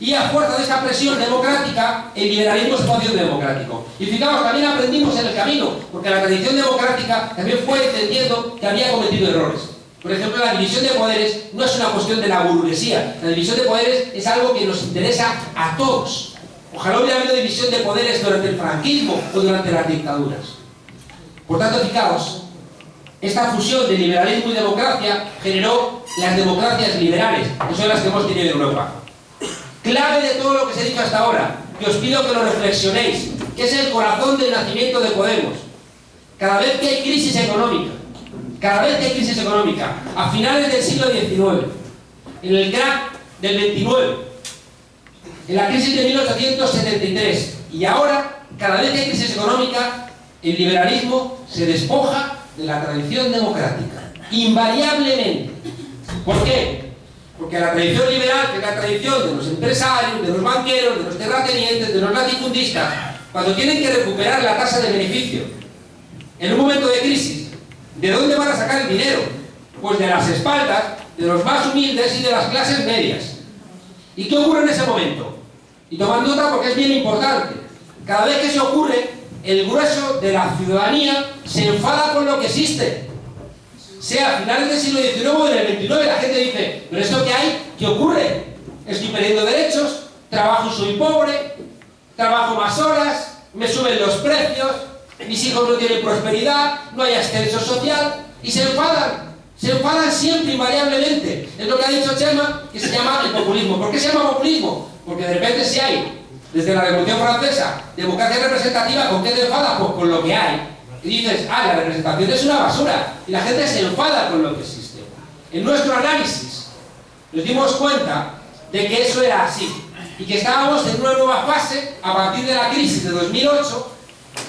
Y a fuerza de esa presión democrática, el liberalismo se fue haciendo democrático. Y fijaos, también aprendimos en el camino, porque la tradición democrática también fue entendiendo que había cometido errores. Por ejemplo, la división de poderes no es una cuestión de la burguesía. La división de poderes es algo que nos interesa a todos. Ojalá hubiera habido división de poderes durante el franquismo o durante las dictaduras. Por tanto, fijaos, esta fusión de liberalismo y democracia generó las democracias liberales, que son las que hemos tenido en Europa. Clave de todo lo que se ha dicho hasta ahora, que os pido que lo reflexionéis, que es el corazón del nacimiento de Podemos. Cada vez que hay crisis económica, a finales del siglo XIX, en el crack del 29, en la crisis de 1873, y ahora, cada vez que hay crisis económica, el liberalismo se despoja de la tradición democrática, invariablemente. ¿Por qué? Porque la tradición liberal, que es la tradición de los empresarios, de los banqueros, de los terratenientes, de los latifundistas, cuando tienen que recuperar la tasa de beneficio en un momento de crisis, ¿de dónde van a sacar el dinero? Pues de las espaldas de los más humildes y de las clases medias. ¿Y qué ocurre en ese momento? Y tomad nota porque es bien importante. Cada vez que se ocurre, el grueso de la ciudadanía se enfada con lo que existe. Sea a finales del siglo XIX o del XXIX, la gente dice, pero esto que hay, ¿qué ocurre? Estoy perdiendo derechos, trabajo y soy pobre, trabajo más horas, me suben los precios, mis hijos no tienen prosperidad, no hay ascenso social, y se enfadan siempre, invariablemente. Es lo que ha dicho Chema, que se llama el populismo. ¿Por qué se llama populismo? Porque de repente si hay, desde la Revolución Francesa, democracia representativa, ¿con qué te enfadas? Pues con lo que hay. Y dices, la representación es una basura, y la gente se enfada con lo que existe. En nuestro análisis nos dimos cuenta de que eso era así, y que estábamos en una nueva fase a partir de la crisis de 2008,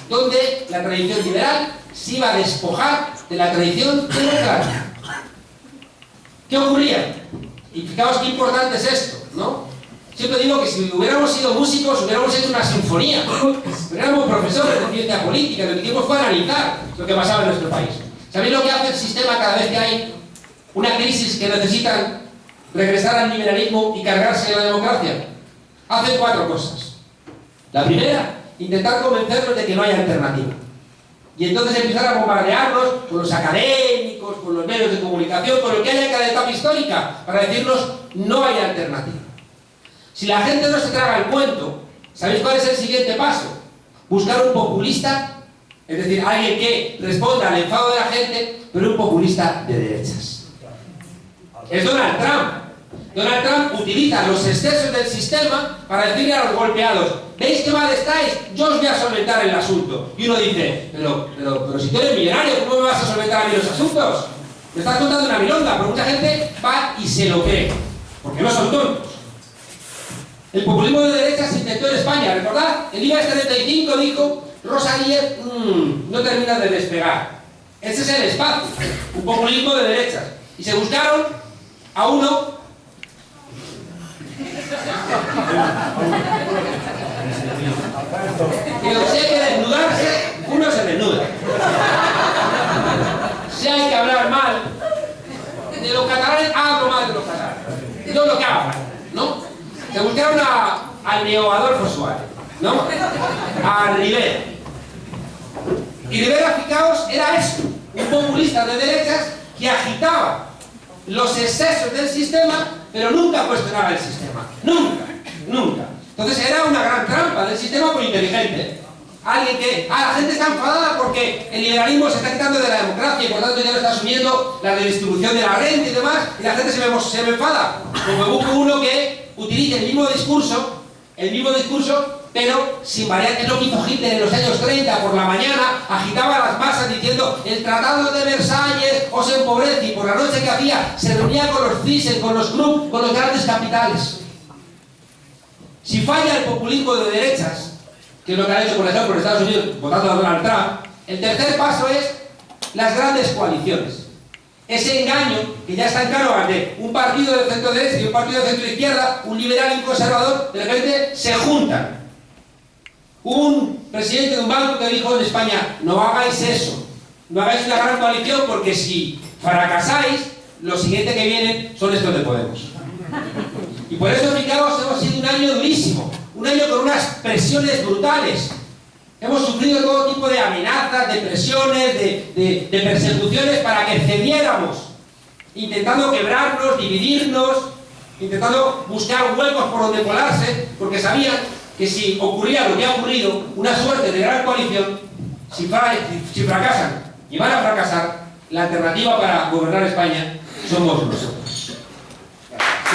donde la tradición liberal se iba a despojar de la tradición democrática. ¿Qué ocurría? Y fijaos qué importante es esto, ¿no? Siempre digo que si hubiéramos sido músicos, hubiéramos hecho una sinfonía. Éramos profesores de ciencia política, lo que hicimos fue analizar lo que pasaba en nuestro país. ¿Sabéis lo que hace el sistema cada vez que hay una crisis que necesitan regresar al liberalismo y cargarse la democracia? Hacen 4 cosas. La primera, intentar convencernos de que no hay alternativa. Y entonces empezar a bombardearnos con los académicos, con los medios de comunicación, con lo que haya en cada etapa histórica, para decirnos no hay alternativa. Si la gente no se traga el cuento, ¿sabéis cuál es el siguiente paso? Buscar un populista, es decir, alguien que responda al enfado de la gente, pero un populista de derechas. Es Donald Trump. Donald Trump utiliza los excesos del sistema para decirle a los golpeados: ¿veis qué mal estáis? Yo os voy a solventar el asunto. Y uno dice: pero si tú eres millonario, ¿cómo me vas a solventar a mí los asuntos? Me estás contando una milonga, pero mucha gente va y se lo cree, porque no son tontos. El populismo de derechas se intentó en España, ¿recordad? El IBEX 35 dijo: Rosa Díez, no termina de despegar. Ese es el espacio, un populismo de derechas. Y se buscaron a uno pero si hay que desnudarse, uno se desnuda. Si hay que hablar mal de los catalanes, hablo mal de los catalanes. Yo lo que hago, ¿no? Se buscaron al neo Adolfo Suárez, ¿no? A Rivera. Y Rivera, fijaos, era eso, un populista de derechas que agitaba los excesos del sistema, pero nunca cuestionaba el sistema. Nunca, nunca. Entonces era una gran trampa del sistema, pero inteligente. Alguien que... la gente está enfadada porque el liberalismo se está quitando de la democracia y por tanto ya no está asumiendo la redistribución de la renta y demás, y la gente se me enfada. Pues me busco uno que utilice el mismo discurso, pero sin variar, que es lo que hizo Hitler en los años 30, por la mañana agitaba a las masas diciendo: el tratado de Versalles os empobrece, y por la noche que hacía se reunía con los Thyssen, con los Krupp, con los grandes capitales. Si falla el populismo de derechas, que es lo que han hecho, por ejemplo, en Estados Unidos votando a Donald Trump, el tercer paso es las grandes coaliciones. Ese engaño que ya está en Cánovas de un partido de centro derecha y un partido de centro izquierda, un liberal y un conservador, de repente se juntan. Un presidente de un banco que dijo en España: no hagáis eso, no hagáis una gran coalición, porque si fracasáis, lo siguiente que vienen son estos de Podemos. Y por eso, fijaos, hemos sido un año durísimo, un año con unas presiones brutales. Hemos sufrido todo tipo de amenazas, de presiones, de persecuciones para que cediéramos, intentando quebrarnos, dividirnos, intentando buscar huecos por donde colarse, porque sabían que si ocurría lo que ha ocurrido, una suerte de gran coalición, si fracasan y van a fracasar, la alternativa para gobernar España somos nosotros.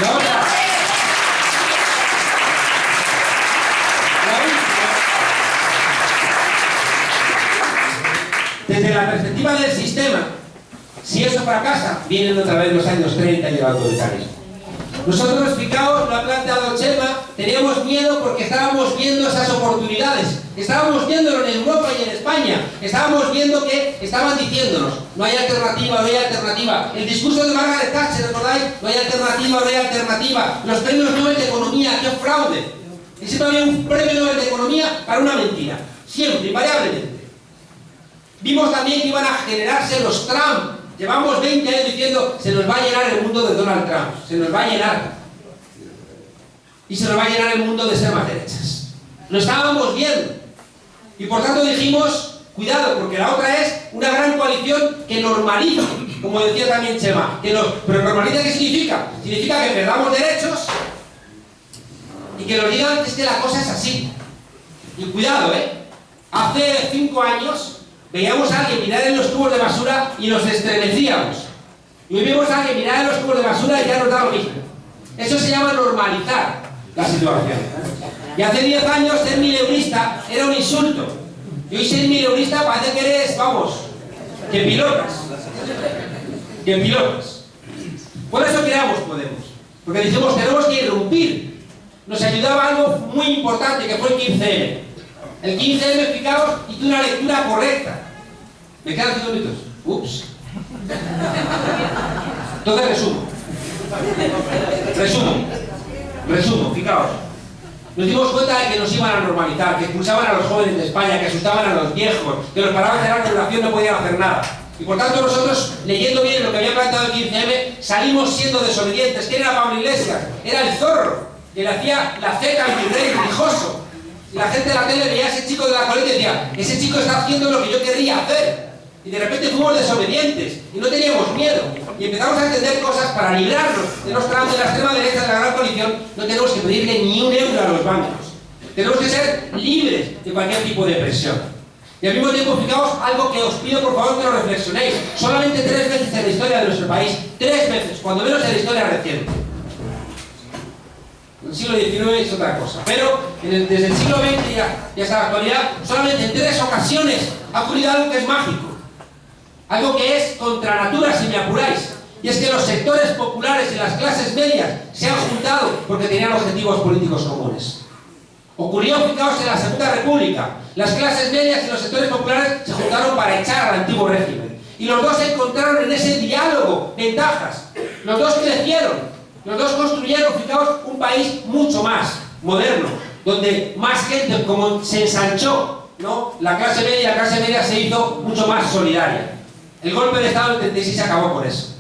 Y ahora, desde la perspectiva del sistema, si eso fracasa, vienen otra vez los años 30 y el autoritarismo. Nosotros, fijaos, lo ha planteado Chema, teníamos miedo porque estábamos viendo esas oportunidades. Estábamos viéndolo en Europa y en España. Estábamos viendo que estaban diciéndonos: no hay alternativa, no hay alternativa. El discurso de Margaret Thatcher, ¿recordáis? No hay alternativa, no hay alternativa. Los premios Nobel de Economía, ¡qué fraude! Y siempre había un premio Nobel de Economía para una mentira. Siempre, invariablemente. Vimos también que iban a generarse los Trump. Llevamos 20 años diciendo: se nos va a llenar el mundo de Donald Trump, se nos va a llenar. Y se nos va a llenar el mundo de extremas derechas. Lo estábamos viendo. Y por tanto dijimos: cuidado, porque la otra es una gran coalición que normalice, como decía también Chema. Pero normaliza, ¿qué significa? Significa que perdamos derechos y que nos digan que es que la cosa es así. Y cuidado, hace 5 años veíamos a alguien mirar en los tubos de basura y nos estremecíamos. Y hoy vemos a alguien mirar en los tubos de basura y ya nos da lo mismo. Eso se llama normalizar la situación. Y hace 10 años ser mileurista era un insulto. Y hoy ser mileurista parece que eres, vamos, que pilotas. Que pilotas. Por eso creamos Podemos. Porque dijimos: tenemos que irrumpir. Nos ayudaba algo muy importante, que fue el 15M. El 15M, fijaos, hizo una lectura correcta. ¿Me quedan 5 minutos? Ups. Entonces resumo. Resumo, fijaos. Nos dimos cuenta de que nos iban a normalizar, que expulsaban a los jóvenes de España, que asustaban a los viejos, que los paraban de larga duración no podían hacer nada. Y por tanto nosotros, leyendo bien lo que había planteado el 15M, salimos siendo desobedientes. ¿Quién era Pablo Iglesias? Era el zorro, que le hacía la ceca al virrey Grijoso. Y la gente de la tele veía a ese chico de la coleta y decía, ese chico está haciendo lo que yo querría hacer. Y de repente fuimos desobedientes y no teníamos miedo. Y empezamos a entender cosas para librarnos de los tramos de la extrema derecha de la gran coalición. No tenemos que pedirle ni un euro a los bancos. Tenemos que ser libres de cualquier tipo de presión. Y al mismo tiempo, fijaos algo que os pido por favor que lo reflexionéis. Solamente 3 veces en la historia de nuestro país, 3 veces, cuando menos en la historia reciente. En el siglo XIX es otra cosa. Pero desde el siglo XX y hasta la actualidad, solamente en 3 ocasiones ha ocurrido algo que es mágico. Algo que es contra natura, si me apuráis. Y es que los sectores populares y las clases medias se han juntado porque tenían objetivos políticos comunes. Ocurrió, fijaos, en la Segunda República. Las clases medias y los sectores populares se juntaron para echar al antiguo régimen. Y los dos encontraron en ese diálogo ventajas. Los dos crecieron. Los dos construyeron, fijaos, un país mucho más moderno, donde más gente, como se ensanchó, ¿no? La clase media se hizo mucho más solidaria. El golpe de Estado del 36 se acabó por eso.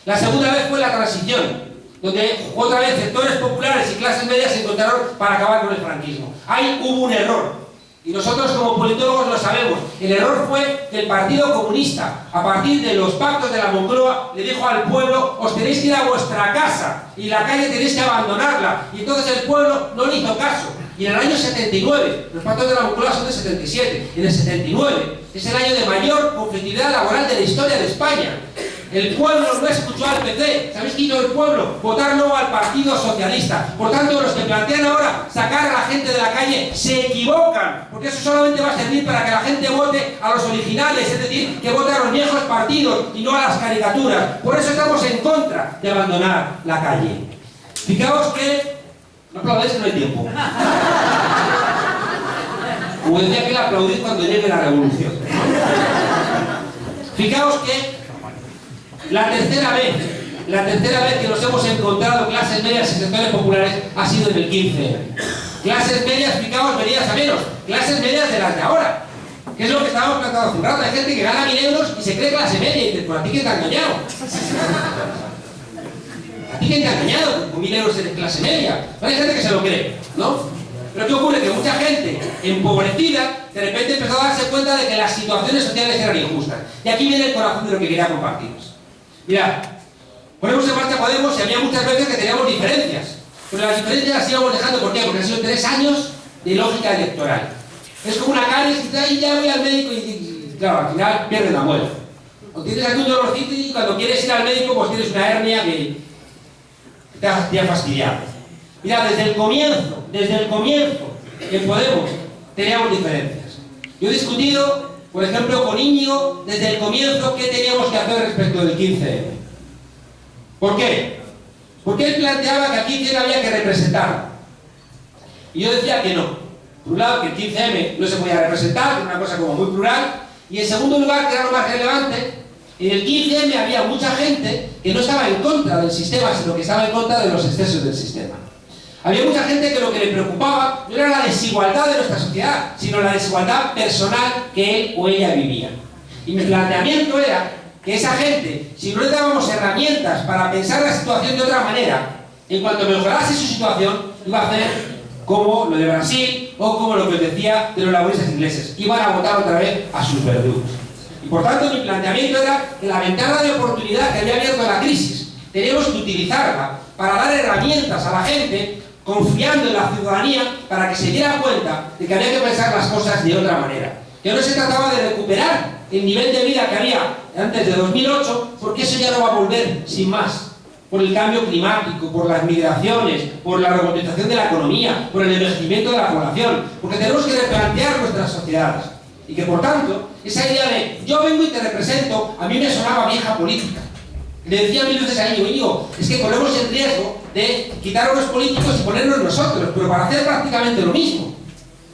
La segunda vez fue la transición, donde otra vez sectores populares y clases medias se encontraron para acabar con el franquismo. Ahí hubo un error. Y nosotros como politólogos lo sabemos. El error fue que el Partido Comunista, a partir de los pactos de la Moncloa, le dijo al pueblo, os tenéis que ir a vuestra casa y la calle tenéis que abandonarla. Y entonces el pueblo no le hizo caso. Y en el año 79, los pactos de la Moncloa son de 77, en el 79 es el año de mayor conflictividad laboral de la historia de España. El pueblo no escuchó al PC. ¿Sabéis qué hizo el pueblo? Votar no al Partido Socialista. Por tanto, los que plantean ahora sacar a la gente de la calle se equivocan, porque eso solamente va a servir para que la gente vote a los originales, es decir, que vote a los viejos partidos y no a las caricaturas. Por eso estamos en contra de abandonar la calle. Fijaos que... No aplaudéis, que no hay tiempo. Como decía que le aplaudís cuando llegue la revolución. Fijaos que la tercera vez que nos hemos encontrado clases medias y sectores populares ha sido en el 15. Clases medias, fijaos, venidas a menos. Clases medias de las de ahora. Que es lo que estábamos planteando hace un rato. Hay gente que gana 1.000 euros y se cree clase media y dice, pues a ti que te ha engañado. ¿A ti quién te ha engañado? Con 1.000 euros eres clase media. Hay gente que se lo cree, ¿no? Pero ¿qué ocurre? Que mucha gente empobrecida de repente empezó a darse cuenta de que las situaciones sociales eran injustas. Y aquí viene el corazón de lo que quería compartiros. Mirad, ponemos en marcha Podemos y había muchas veces que teníamos diferencias. Pero las diferencias las íbamos dejando, ¿por qué? Porque han sido 3 años de lógica electoral. Es como una caries y ahí ya voy al médico y claro, al final pierdes la muela. O tienes aquí un dolorcito y cuando quieres ir al médico pues tienes una hernia que te ha fastidiado. Mira, desde el comienzo, en Podemos teníamos diferencias. Yo he discutido, por ejemplo, con Íñigo, desde el comienzo, qué teníamos que hacer respecto del 15M. ¿Por qué? Porque él planteaba que aquí había que representar. Y yo decía que no. Por un lado, que el 15M no se podía representar, que era una cosa como muy plural. Y en segundo lugar, que era lo más relevante, en el 15M había mucha gente que no estaba en contra del sistema, sino que estaba en contra de los excesos del sistema. Había mucha gente que lo que le preocupaba no era la desigualdad de nuestra sociedad, sino la desigualdad personal que él o ella vivía. Y mi planteamiento era que esa gente, si no le dábamos herramientas para pensar la situación de otra manera, en cuanto mejorase su situación, iba a hacer como lo de Brasil o como lo que os decía de los laboristas ingleses. Iban a votar otra vez a sus verdugos. Y por tanto mi planteamiento era que la ventana de oportunidad que había abierto la crisis, teníamos que utilizarla para dar herramientas a la gente, confiando en la ciudadanía para que se diera cuenta de que había que pensar las cosas de otra manera. Que no se trataba de recuperar el nivel de vida que había antes de 2008, porque eso ya no va a volver sin más. Por el cambio climático, por las migraciones, por la robotización de la economía, por el envejecimiento de la población, porque tenemos que replantear nuestras sociedades. Y que por tanto, esa idea de yo vengo y te represento, a mí me sonaba vieja política. Le decía 1000 veces a Íñigo, es que corremos el riesgo de quitar a los políticos y ponernos nosotros, pero para hacer prácticamente lo mismo.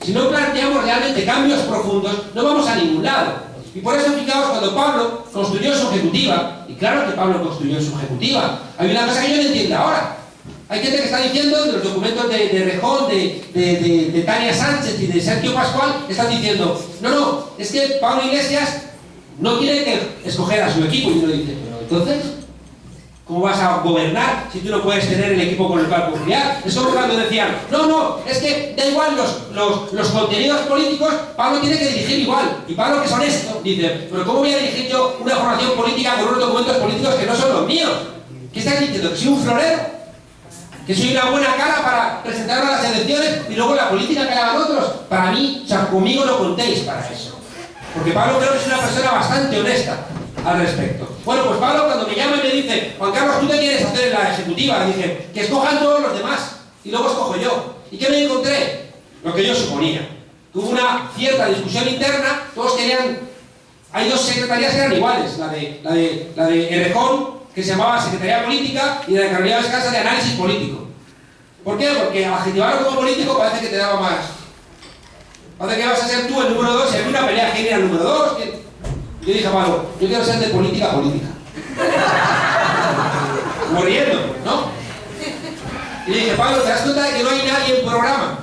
Si no planteamos realmente cambios profundos, no vamos a ningún lado. Y por eso, fijaos, cuando Pablo construyó su ejecutiva, y claro que Pablo construyó su ejecutiva, hay una cosa que yo no entiendo ahora. Hay gente que está diciendo, de los documentos de Rejón, de Tania Sánchez y de Sergio Pascual, están diciendo, no, es que Pablo Iglesias no tiene que escoger a su equipo. Y uno dice, pero entonces, ¿cómo vas a gobernar si tú no puedes tener el equipo con el cual confiar? Es como cuando decían, no, es que da igual los contenidos políticos, Pablo tiene que dirigir igual. Y Pablo, que es honesto, dice, pero ¿cómo voy a dirigir yo una formación política con unos documentos políticos que no son los míos? ¿Qué estás diciendo? ¿Que soy un florero? ¿Que soy una buena cara para presentarme a las elecciones y luego la política que hagan otros? Para mí, o sea, conmigo no contéis para eso. Porque Pablo creo que es una persona bastante honesta al respecto. Bueno, pues Pablo cuando me llama y me dice, Juan Carlos, ¿tú qué quieres hacer en la ejecutiva? Dije, que escojan todos los demás y luego escojo yo. ¿Y qué me encontré? Lo que yo suponía. Hubo una cierta discusión interna, todos querían... Hay dos secretarías que eran iguales, la de Errejón, que se llamaba Secretaría Política, y la de Carolina Descansa de Análisis Político. ¿Por qué? Porque adjetivarlo como político parece que te daba más. Parece que vas a ser tú el número 2 y hay una pelea quién era el número 2. Yo dije, Pablo, yo quiero ser de política. Como riendo, ¿no? Y le dije, Pablo, ¿te das cuenta de que no hay nadie en programa?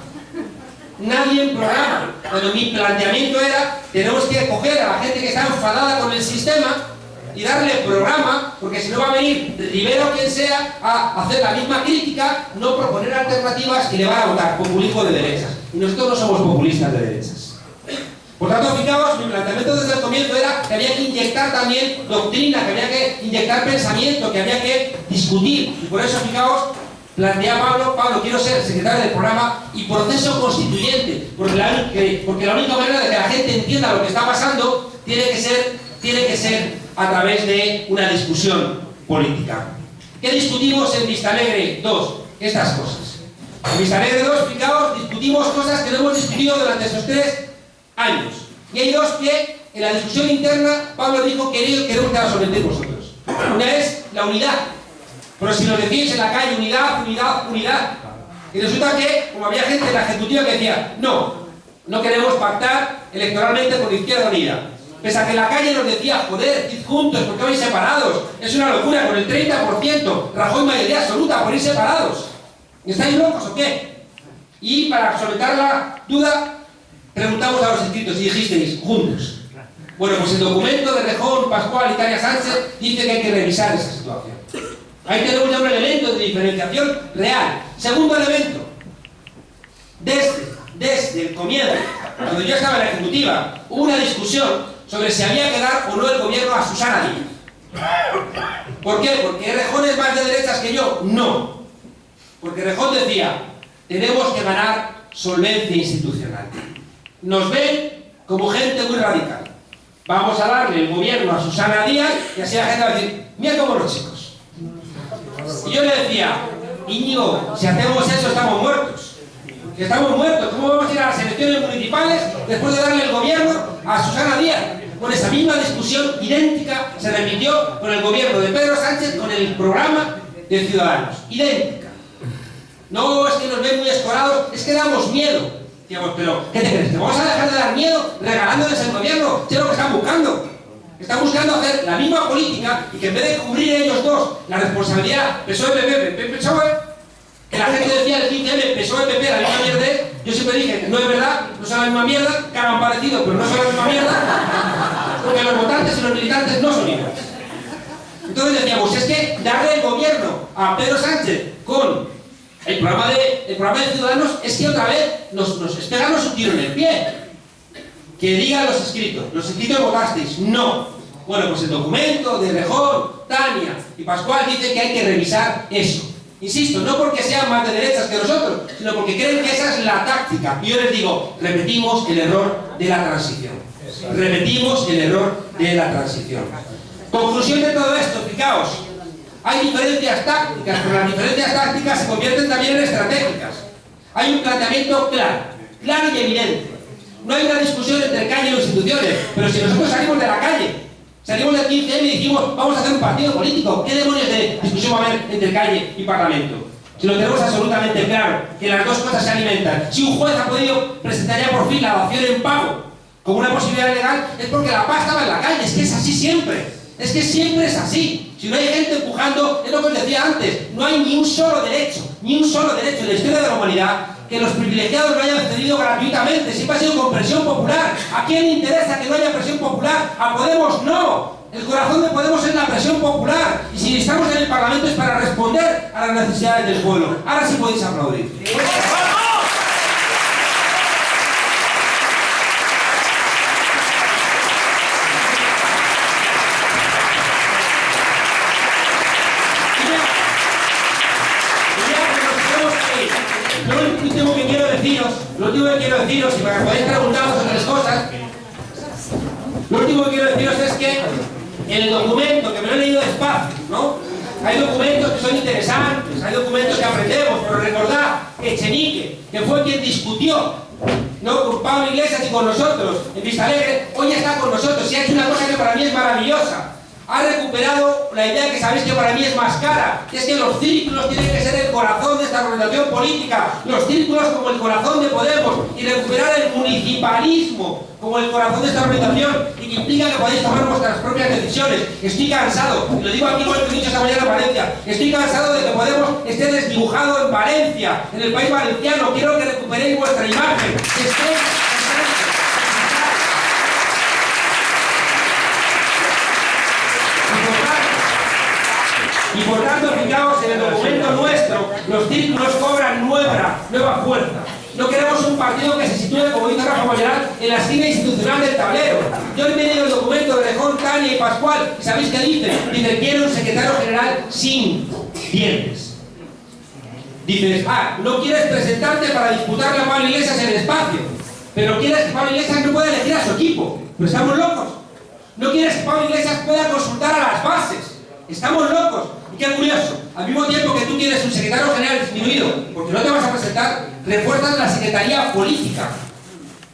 Nadie en programa. Cuando mi planteamiento era, tenemos que coger a la gente que está enfadada con el sistema y darle programa, porque si no va a venir Rivera o quien sea a hacer la misma crítica, no proponer alternativas y le van a votar populismo de derechas. Y nosotros no somos populistas de derechas. Por tanto, fijaos, mi planteamiento desde el comienzo era que había que inyectar también doctrina, que había que inyectar pensamiento, que había que discutir. Y por eso, fijaos, plantea Pablo, quiero ser secretario del programa y proceso constituyente, porque la única manera de que la gente entienda lo que está pasando tiene que ser a través de una discusión política. ¿Qué discutimos en Vistalegre 2? Estas cosas. En Vistalegre 2, fijaos, discutimos cosas que no hemos discutido durante esos 3 años. Y hay dos que, en la discusión interna, Pablo dijo que queremos que la sometéis vosotros. Una es la unidad. Pero si nos decís en la calle unidad. Y resulta que, como había gente en la ejecutiva que decía, no queremos pactar electoralmente con Izquierda Unida. Pese a que en la calle nos decía, joder, id juntos, ¿por qué vais separados? Es una locura, con el 30%, Rajoy mayoría absoluta, por ir separados. ¿Estáis locos o qué? Y para solventar la duda, preguntamos a los inscritos y dijisteis, juntos. Bueno, pues el documento de Rejón, Pascual y Tania Sánchez dice que hay que revisar esa situación. Ahí tenemos ya un elemento de diferenciación real. Segundo elemento, desde el comienzo, cuando yo estaba en la ejecutiva, hubo una discusión sobre si había que dar o no el gobierno a Susana Díaz. ¿Por qué? ¿Porque Rejón es más de derechas que yo? No. Porque Rejón decía, tenemos que ganar solvencia institucional. Nos ven como gente muy radical. Vamos a darle el gobierno a Susana Díaz y así la gente va a decir, mira cómo los chicos. Y yo le decía, Íñigo, si hacemos eso estamos muertos. Que estamos muertos. ¿Cómo vamos a ir a las elecciones municipales después de darle el gobierno a Susana Díaz? Bueno, esa misma discusión idéntica se repitió con el gobierno de Pedro Sánchez con el programa de Ciudadanos. Idéntica. No es que nos ven muy escorados, es que damos miedo. Decíamos, pero ¿qué te crees? ¿Que vamos a dejar de dar miedo regalándoles el gobierno? ¿Qué es lo que están buscando? Están buscando hacer la misma política y que en vez de cubrir ellos dos la responsabilidad PSOE-PP, que la gente decía el 15M, PSOE-PP, la misma mierda es, yo siempre dije que no es verdad, no son la misma mierda, que hagan parecido, pero no son la misma mierda, porque los votantes y los militantes no son iguales. Entonces decíamos, es que darle el gobierno a Pedro Sánchez con el programa de Ciudadanos es que otra vez es pegarnos un tiro en el pie. Que digan los escritos votasteis, no. Bueno, pues el documento de Rejón, Tania y Pascual dice que hay que revisar eso. Insisto, no porque sean más de derechas que nosotros, sino porque creen que esa es la táctica. Y yo les digo, repetimos el error de la transición. Repetimos el error de la transición. Conclusión de todo esto, fijaos, hay diferencias tácticas, pero las diferencias tácticas se convierten también en estratégicas. Hay un planteamiento claro y evidente. No hay una discusión entre calle y instituciones, pero si nosotros salimos de la calle, salimos del 15M y dijimos, vamos a hacer un partido político, ¿qué demonios de discusión va a haber entre calle y parlamento? Si lo tenemos absolutamente claro, que las dos cosas se alimentan. Si un juez ha podido presentar ya por fin la dación en pago como una posibilidad legal, es porque la paz estaba en la calle, es que es así siempre. Es que siempre es así. Si no hay gente empujando, es lo que os decía antes, no hay ni un solo derecho en la historia de la humanidad que los privilegiados lo hayan cedido gratuitamente. Siempre ha sido con presión popular. ¿A quién le interesa que no haya presión popular? A Podemos no. El corazón de Podemos es la presión popular. Y si estamos en el Parlamento es para responder a las necesidades del pueblo. Ahora sí podéis aplaudir. Lo último que quiero deciros, y para que podáis preguntaros otras cosas, lo último que quiero deciros es que el documento, que me lo he leído despacio, ¿no? Hay documentos que son interesantes, hay documentos que aprendemos, pero recordad que Echenique, que fue quien discutió, ¿no?, con Pablo Iglesias y con nosotros en Vistalegre, hoy está con nosotros y ha hecho una cosa que para mí es maravillosa. Ha recuperado la idea que sabéis que para mí es más cara, que es que los círculos tienen que ser el corazón de esta organización política, los círculos como el corazón de Podemos, y recuperar el municipalismo como el corazón de esta organización, y que implica que podáis tomar vuestras propias decisiones. Estoy cansado, y lo digo aquí igual que he dicho esta mañana en Valencia, estoy cansado de que Podemos esté desdibujado en Valencia, en el país valenciano. Quiero que recuperéis vuestra imagen, que estéis... Y por tanto, fijaos, en el documento nuestro, los círculos cobran nueva fuerza. No queremos un partido que se sitúe, como dice Rafa Mayoral, en la esquina institucional del tablero. Yo he leído el documento de Rejón, Tania y Pascual, y ¿sabéis qué dice? Dice, quiero un secretario general sin dientes. Dices, no quieres presentarte para disputarle a Pablo Iglesias el espacio, pero quieres que Pablo Iglesias no pueda elegir a su equipo. Pero estamos locos. No quieres que Pablo Iglesias pueda consultar a las bases. Estamos locos. Y qué curioso, al mismo tiempo que tú quieres un secretario general disminuido, porque no te vas a presentar, refuerzas la secretaría política.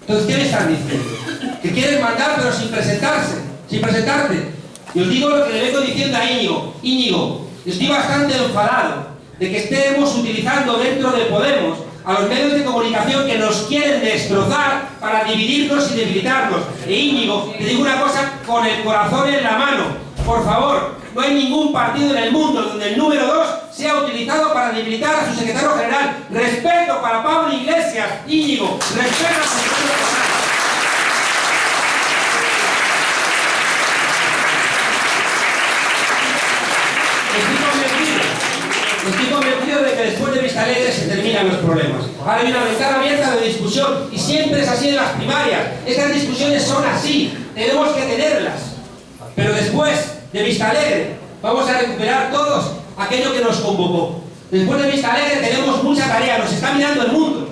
Entonces, ¿qué me están diciendo? Que quieres mandar pero sin presentarte. Y os digo lo que le vengo diciendo a Íñigo. Íñigo, estoy bastante enfadado de que estemos utilizando dentro de Podemos a los medios de comunicación que nos quieren destrozar para dividirnos y debilitarnos. E Íñigo, te digo una cosa con el corazón en la mano. Por favor, no hay ningún partido en el mundo donde el número 2 sea utilizado para debilitar a su secretario general. Respeto para Pablo Iglesias, Íñigo, respeto a su secretario general. Estoy convencido de que después de Vistalegre se terminan los problemas. Ahora hay una ventana abierta de discusión y siempre es así en las primarias. Estas discusiones son así, tenemos que tenerlas. Pero después de Vistalegre vamos a recuperar todos aquello que nos convocó. Después de Vistalegre tenemos mucha tarea, nos está mirando el mundo.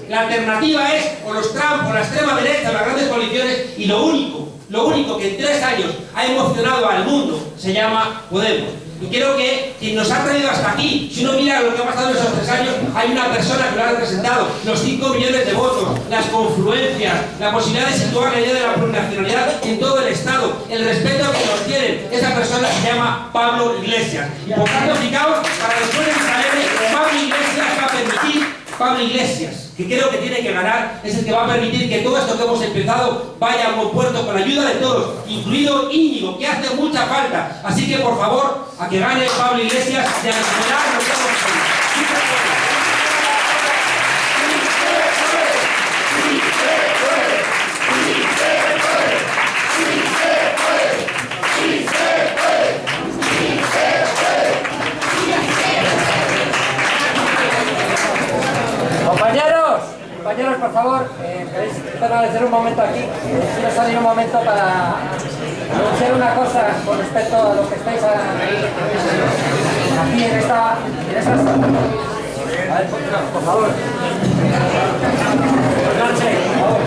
La alternativa es o los Trump o la extrema derecha, las grandes coaliciones, y lo único que en 3 años ha emocionado al mundo se llama Podemos. Y creo que quien nos ha traído hasta aquí, si uno mira lo que ha pasado en esos 3 años, hay una persona que lo ha representado, los 5 millones de votos, las confluencias, la posibilidad de situar la idea de la plurinacionalidad en todo el Estado, el respeto que nos tienen. Esa persona se llama Pablo Iglesias. Y por tanto, fijaos, para después de Vistalegre, Pablo Iglesias, que creo que tiene que ganar, es el que va a permitir que todo esto que hemos empezado vaya a buen puerto con la ayuda de todos, incluido Íñigo, que hace mucha falta. Así que, por favor, a que gane Pablo Iglesias y a recuperar lo que hemos conseguido. Compañeros, por favor, queréis permanecer un momento aquí. Quiero salir un momento para anunciar una cosa con respecto a lo que estáis aquí en esta... A ver, por favor. Marche, por favor.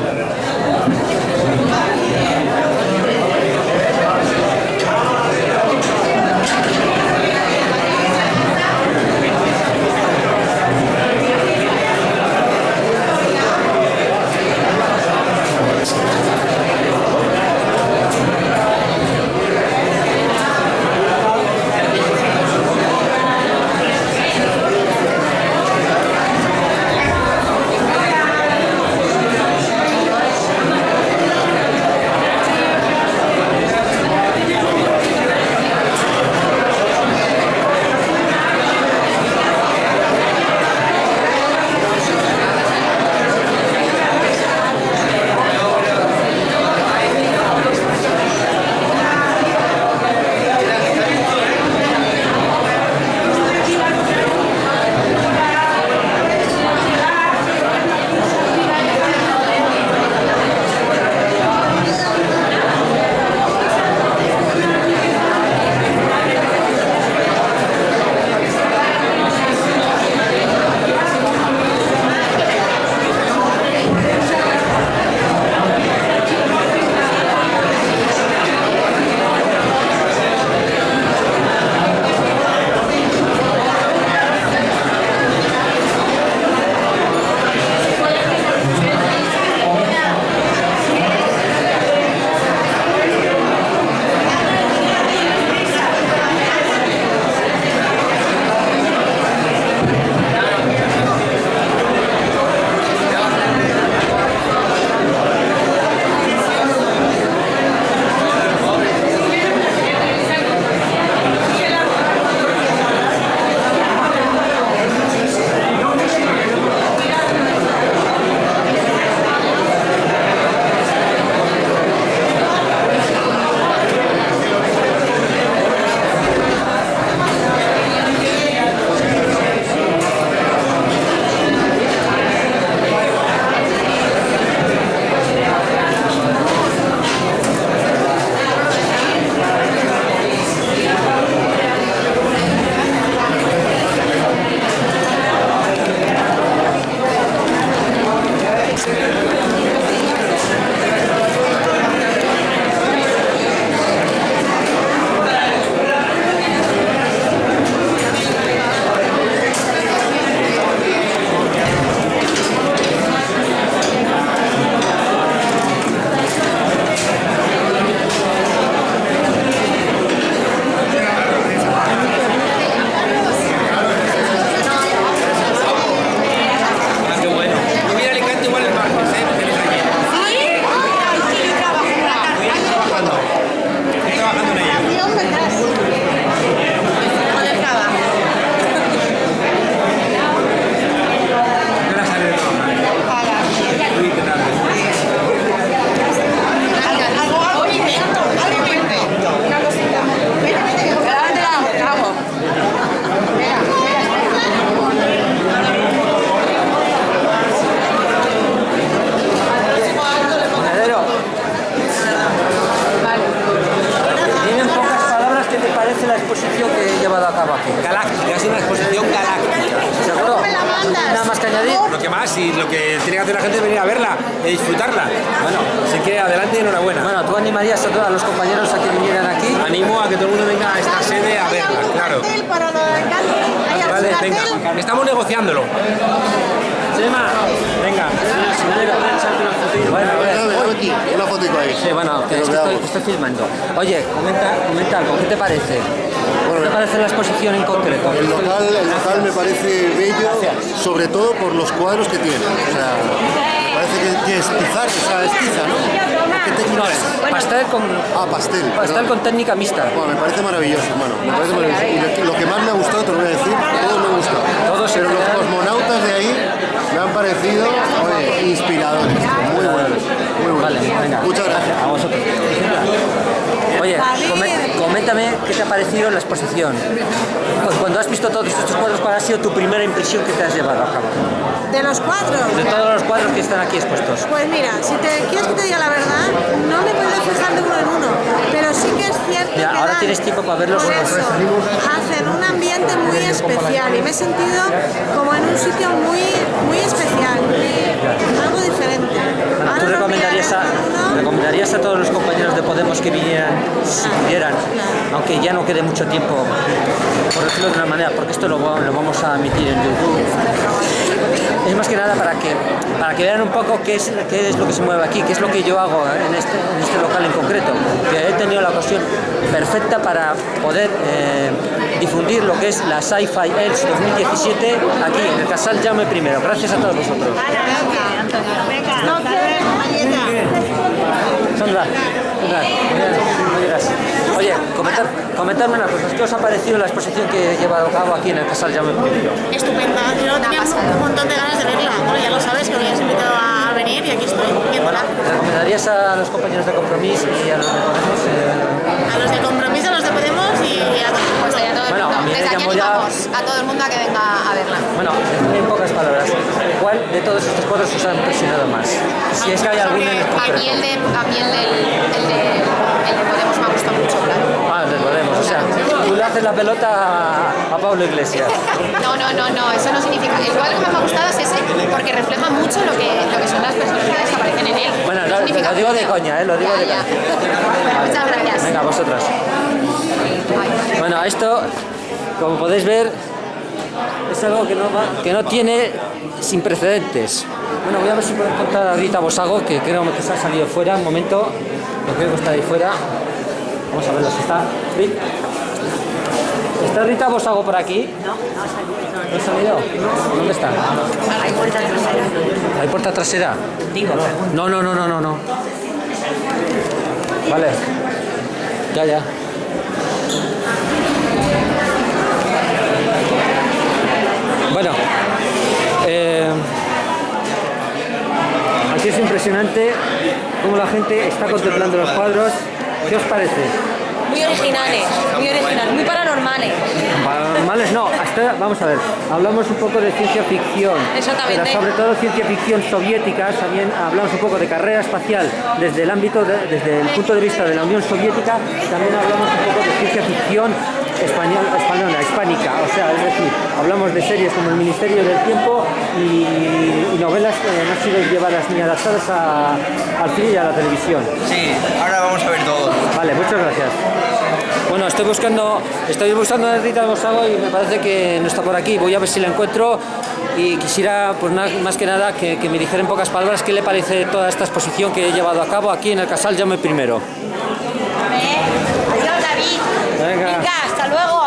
hace la gente venir a verla y disfrutarla. Bueno, así que adelante y enhorabuena. Bueno, ¿tú animarías a todos los compañeros a que vinieran aquí? Animo a que todo el mundo venga a esta sede a verla, claro. Para lo del camping. Vale, venga, estamos negociándolo. Chema, venga. Bueno, Una fotico ahí. sí, bueno, que estoy filmando. Oye, comenta algo, ¿qué te parece? ¿Qué te parece la exposición en concreto? El local me parece bello, sobre todo por los cuadros que tiene. O sea, me parece que es tizar, o sea, es tiza, ¿no? ¿Qué técnica es? Pastel con... Pastel. Pastel perdón. con técnica mixta. Bueno, me parece maravilloso, hermano. Me parece maravilloso. Y lo que más me ha gustado, te lo voy a decir, todo me ha gustado. Pero los cosmonautas de ahí me han parecido, oye, inspiradores. Muy buenos. Muy buenos. Vale, venga. Muchas gracias. A vosotros. Oye, coméntame qué te ha parecido la exposición. Cuando has visto todos estos cuadros, ¿cuál ha sido tu primera impresión que te has llevado a cabo? De los cuadros. De todos los cuadros que están aquí expuestos. Pues mira, si quieres que te diga la verdad, no me puedo fijar de uno en uno, pero sí que es cierto Ya, que ahora dan, tienes tiempo para verlos. por eso, hacen un ambiente muy especial y me he sentido como en un sitio muy especial, algo diferente. Bueno, Ahora ¿tú no recomendarías a todos los compañeros de Podemos que vinieran, si pudieran, aunque ya no quede mucho tiempo, por decirlo de una manera, porque esto lo vamos a emitir en YouTube? Es más que nada para que vean un poco qué es lo que se mueve aquí, qué es lo que yo hago en este local en concreto, que he tenido la ocasión perfecta para poder difundir lo que es la Sci-Fi Elx 2017 aquí en el Casal Jaume I. Gracias a todos vosotros. Sandra, oye, comentadme una cosa, ¿qué os ha parecido la exposición que he llevado a cabo aquí en el Casal Jaume I? Estupenda, yo tenía un montón de ganas de verla. Bueno, ya lo sabes que me habías invitado a venir y aquí estoy viéndola. ¿Recomendarías a los compañeros de Compromís y a los de Podemos? A los de Compromís, a los de Podemos y a todos. Pues a todo el Bueno, mundo. a mí me Desde aquí llamó ya- animamos a todo el mundo a que venga a verla. Bueno, en pocas palabras, ¿cuál de todos estos cuadros os ha impresionado más? Si es que hay alguno en concreto. A mí el de Podemos me ha gustado mucho, claro. Ah, el de Podemos, o sea, tú le haces la pelota a Pablo Iglesias. No, eso no significa. El cuadro que más me ha gustado es ese, porque refleja mucho lo que son las personalidades que aparecen en él. Bueno, No significa lo digo de mucho. coña, lo digo de Ya. coña. Muchas gracias. Venga, vosotras. Bueno, esto, como podéis ver, es algo que no tiene sin precedentes. Bueno, voy a ver si puedo encontrar a Rita Bosago, que creo que se ha salido fuera. Un momento, yo creo que está ahí fuera. Vamos a verlo si está. ¿Está Rita Bosago por aquí? No ha salido. ¿Dónde está? Hay puerta trasera. ¿Hay puerta trasera? Digo, No. Vale. Ya. Bueno, aquí es impresionante cómo la gente está contemplando los cuadros. ¿Qué os parece? muy originales, muy paranormales. Paranormales no, vamos a ver, hablamos un poco de ciencia ficción. Exactamente. Pero sobre todo ciencia ficción soviética, también hablamos un poco de carrera espacial desde el ámbito, desde el punto de vista de la Unión Soviética, también hablamos un poco de ciencia ficción española, hispánica, o sea, es decir, hablamos de series como El Ministerio del Tiempo y novelas que no han sido llevadas ni adaptadas al cine y a la televisión. Sí, ahora vamos a ver todo. Vale, muchas gracias. Bueno, estoy buscando a Rita Bosago y me parece que no está por aquí. Voy a ver si la encuentro y quisiera, pues más que nada, que me dijera en pocas palabras qué le parece toda esta exposición que he llevado a cabo aquí en el Casal Jaume I. Adiós, David. Venga. Hasta luego.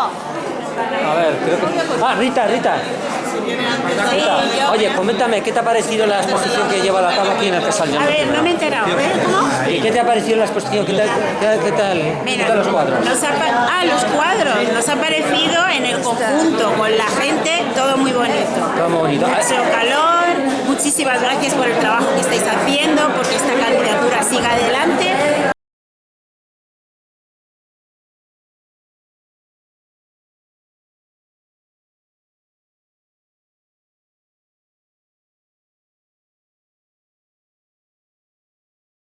A ver, creo que... Ah, Rita. Oye, coméntame, ¿qué te ha parecido la exposición que he llevado a cabo aquí en el Casal Jaume I? A ver, no me he enterado, ¿cómo? ¿Y qué te ha parecido la exposición? ¿Qué tal los cuadros? Los cuadros, nos ha parecido en el conjunto, con la gente, todo muy bonito. Todo muy bonito. Mucho calor, muchísimas gracias por el trabajo que estáis haciendo, porque esta calidad